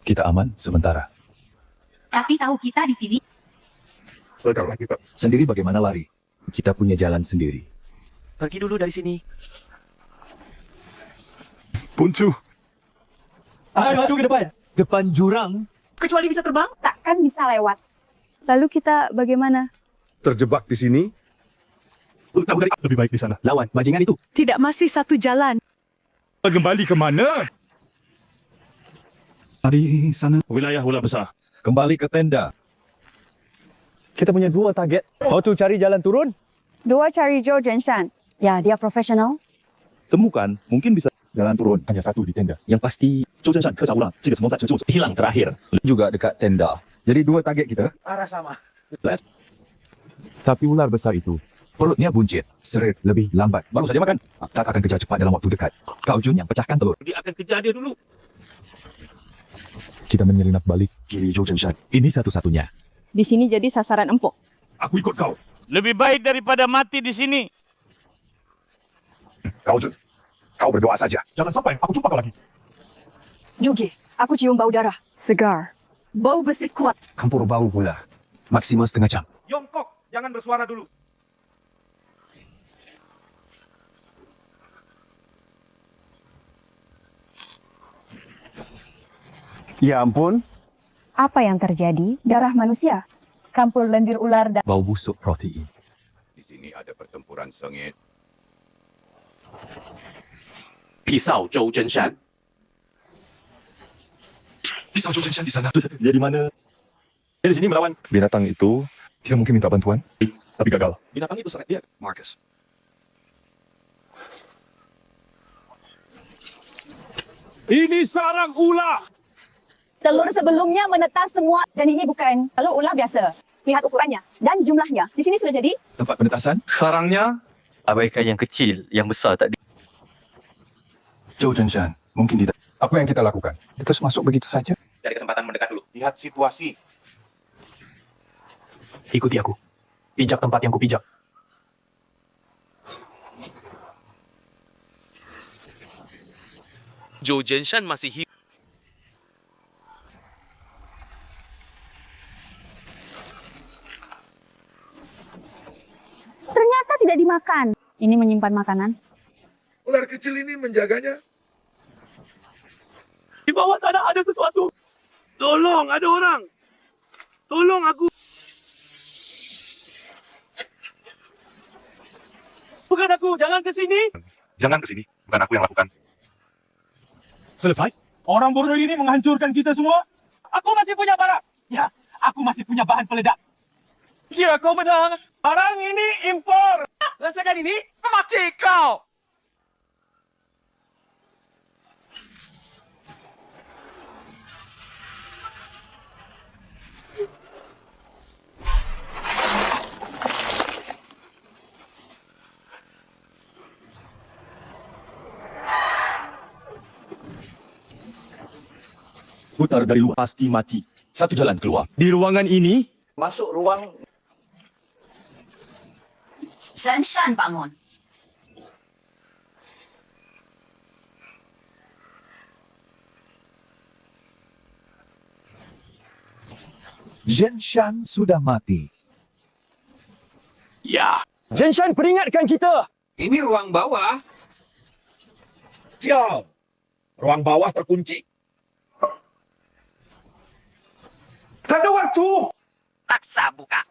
kita aman sementara. Tapi tahu kita di sini. Sekarang kita. Sendiri bagaimana lari? Kita punya jalan sendiri. Pergi dulu dari sini. Buntu. Ayo ke depan. Depan jurang. Kecuali bisa terbang? Takkan bisa lewat. Lalu kita bagaimana? Terjebak di sini? Tahu dari lebih baik di sana. Lawan bajingan itu. Tidak masih satu jalan. Kembali ke mana? Di sana. Wilayah bola besar. Kembali ke tenda. Kita punya 2 target. Satu cari jalan turun. 2 cari Zhou Zhenshan. Ya, dia profesional. Temukan, mungkin bisa Jalan turun. Hanya 1 di tenda. yang pasti 周真善科长乌朗这个什么在就 hilang terakhir. juga dekat tenda. Jadi 2 target kita. Arah sama. Tapi ular besar itu, perutnya buncit, seret, lebih lambat. Baru saja makan. Tak akan kejar cepat dalam waktu dekat. Kau Jun yang pecahkan telur. Dia akan kejar dia dulu. Kita menyelinap balik kiri Zhou Zhenshan. Ini satu-satunya. Di sini jadi sasaran empuk. Aku ikut kau. Lebih baik daripada mati di sini. Kau Jun, kau berdoa saja. Jangan sampai aku jumpa kau lagi. Jugi, aku cium bau darah. Segar. Bau besi kuat. Campur bau pula. Maksimal setengah jam. Yongkok, jangan bersuara dulu. Ya ampun. Apa yang terjadi? Darah manusia. Campur lendir ular dan... Bau busuk protein. Di sini ada pertempuran sengit. Pisau Zhou Zhenshan. Pisau Zhou Zhenshan di sana. Dia di mana? Dia di sini melawan. Binatang itu tidak mungkin minta bantuan. Tapi gagal. Binatang itu seret dia. Marcus. Ini sarang ular. Telur sebelumnya menetas semua. Dan ini bukan telur ular biasa. Lihat ukurannya dan jumlahnya. Di sini sudah jadi. Tempat penetasan. Sarangnya, abaikan yang kecil, yang besar tak di... Zhou Zhenshan. Mungkin tidak. Apa yang kita lakukan? Terus masuk begitu saja. Cari kesempatan mendekat dulu. Lihat situasi. Ikuti aku. Pijak tempat yang kupijak. Zhou Zhenshan masih hidup. Ternyata tidak dimakan. Ini menyimpan makanan. Ular kecil ini menjaganya. Di bawah tanah ada sesuatu. Tolong, ada orang. Tolong aku. Bukan aku, jangan ke sini. Jangan ke sini. Bukan aku yang lakukan. Selesai. Orang bodoh ini menghancurkan kita semua. Aku masih punya barang. Ya, aku masih punya bahan peledak. Kira kau menang. Barang ini impor. Rasakan ini, mati kau. Putar dari luar. Pasti mati. Satu jalan keluar. Di ruangan ini, Masuk ruang. Zhenshan bangun. Zhenshan sudah mati. Ya. Zhenshan peringatkan kita. Ini ruang bawah. Sial. Ruang bawah terkunci. tak ada waktu. Paksa buka.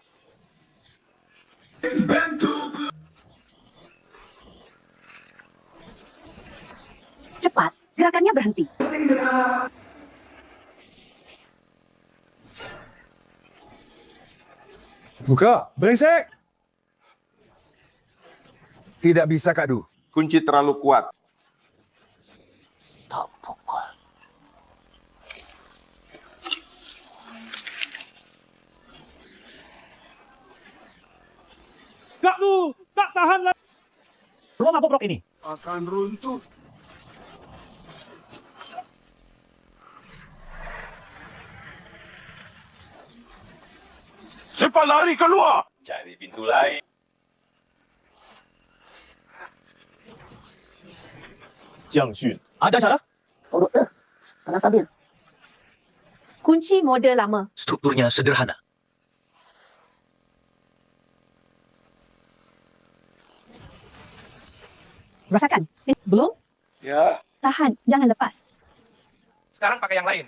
Cepat, gerakannya berhenti. Buka, brengsek. Tidak bisa, Kak Du. Kunci terlalu kuat. Stop pukul. Kak lu, tak tahan lagi. Ruang apa blok ini? Akan runtuh. Cepat lari keluar. Cari pintu lain. Jiang Xun. Ada cara? Urut tanah stabil. Kunci mode lama. Strukturnya sederhana. Rasakan. Belum? Ya. Tahan, jangan lepas. Sekarang pakai yang lain.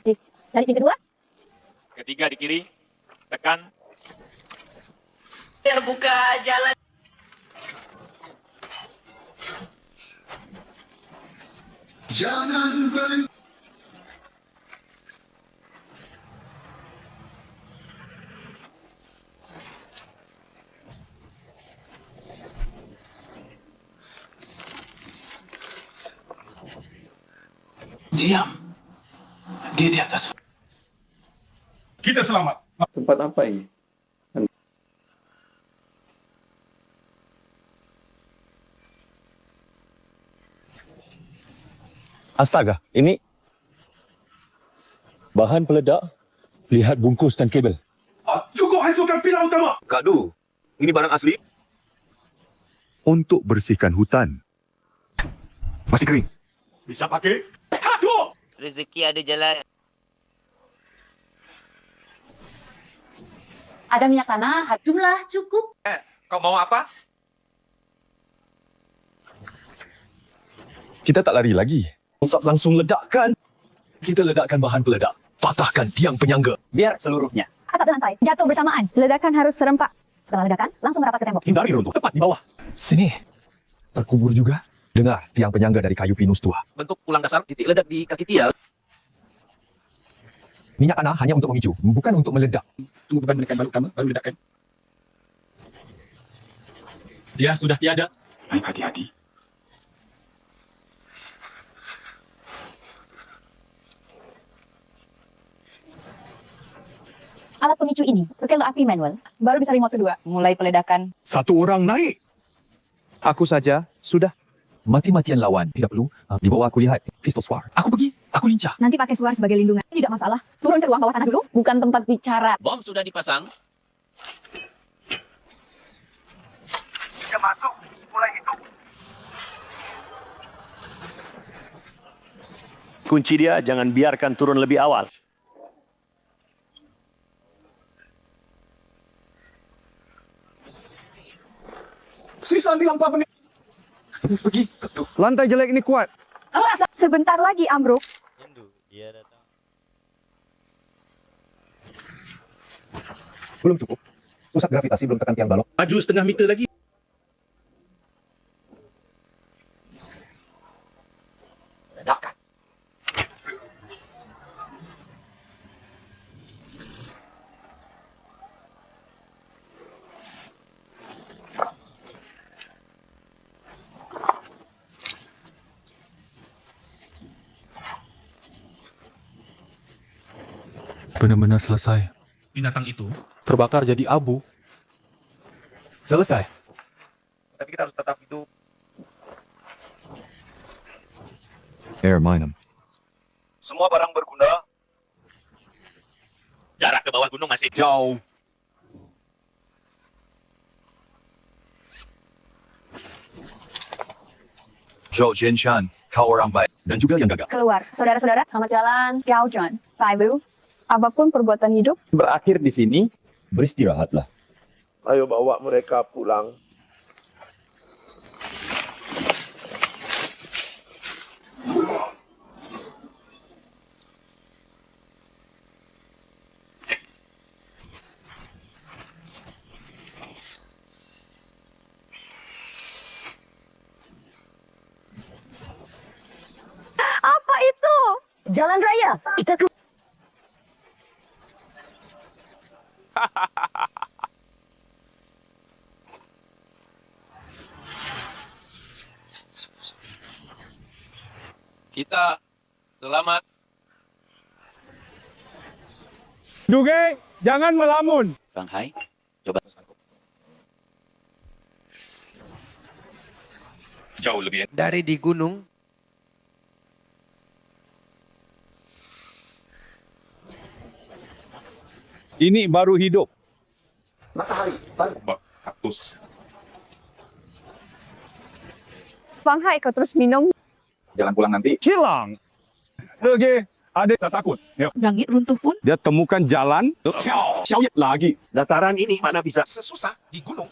Cari yang kedua. Ketiga di kiri. Tekan. Terbuka jalan. Jangan berhenti. Diam. Dia di atas. Kita selamat. Tempat apa ini? Astaga, ini Bahan peledak. Lihat bungkus dan kabel. Cukup hancurkan pilar utama. Kak Du, ini barang asli? Untuk bersihkan hutan. Masih kering. Bisa pakai. Aduh! Rezeki ada jalan. Ada minyak tanah, jumlah cukup. Kau mau apa? Kita tak lari lagi. Langsung ledakkan. Kita ledakkan bahan peledak. Patahkan tiang penyangga. Biar seluruhnya. Atap lantai, jatuh bersamaan. Ledakan harus serempak. Setelah ledakan, langsung merapat ke tembok. Hindari runtuh tepat di bawah. Sini. Terkubur juga. Dengar tiang penyangga dari kayu pinus tua. Bentuk tulang dasar titik ledak di kaki tiang. Minyak tanah hanya untuk memicu, bukan untuk meledak. Tunggu beban menekan balu utama, baru ledakkan. Dia sudah tiada. Hati-hati. Alat pemicu ini, kalau api manual, baru bisa remote kedua. Mulai peledakan. Satu orang naik. Aku saja, sudah. Mati-matian lawan, tidak perlu. Dibawa aku lihat, pistol swar. Aku pergi, aku lincah. Nanti pakai suar sebagai lindungan. Tidak masalah. Turun ke ruang bawah tanah dulu. Bukan tempat bicara. Bom sudah dipasang. Jika masuk, mulai hitung. Kunci dia jangan biarkan turun lebih awal. Sisa 4 menit. Pergi. Lantai jelek ini kuat. Sebentar lagi ambruk. Belum cukup. Pusat gravitasi belum tekan tiang balok. Maju setengah meter lagi. Benar-benar selesai. Binatang itu Terbakar jadi abu. Selesai. Tapi kita harus tetap hidup. Air minem. Semua barang berguna. jarak ke bawah gunung masih Jauh. Zhou Jianshan, kau orang baik. Dan juga yang gagal. Keluar. Saudara-saudara, selamat jalan. Gao John, Pai Lu. Apapun perbuatan hidup, Berakhir di sini, beristirahatlah. Ayo bawa mereka pulang. apa itu? Jalan raya. Kita keluar. Kita selamat. Duge, jangan melamun. Bang Hai, coba. Jauh lebih. Dari di gunung, Ini baru hidup. Matahari. Kaktus. Bang Hai, kau terus minum. Jangan pulang nanti. Hilang. Duge, adek tak takut. Yuk. Langit runtuh pun. Dia temukan jalan. Xiao lagi. Dataran ini mana bisa? Sesusah di gunung.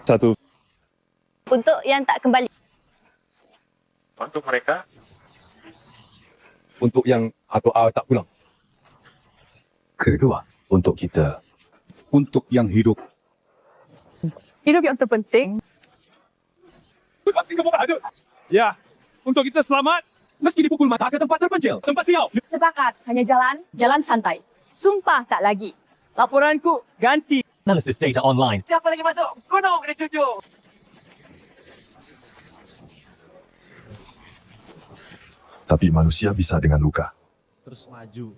Satu. Untuk yang tak kembali. Untuk mereka. Untuk yang atau tak pulang. Kedua, untuk kita. Untuk yang hidup. Hidup yang terpenting. Mati kamu tak ada. Ya. untuk kita selamat. Meski dipukul mata ke tempat terpencil, tempat sial. Sepakat, hanya jalan santai. Sumpah tak lagi. Laporanku ganti. Analysis data online. Siapa lagi masuk? Gunung kena cucu. Tapi manusia bisa dengan luka. Terus maju.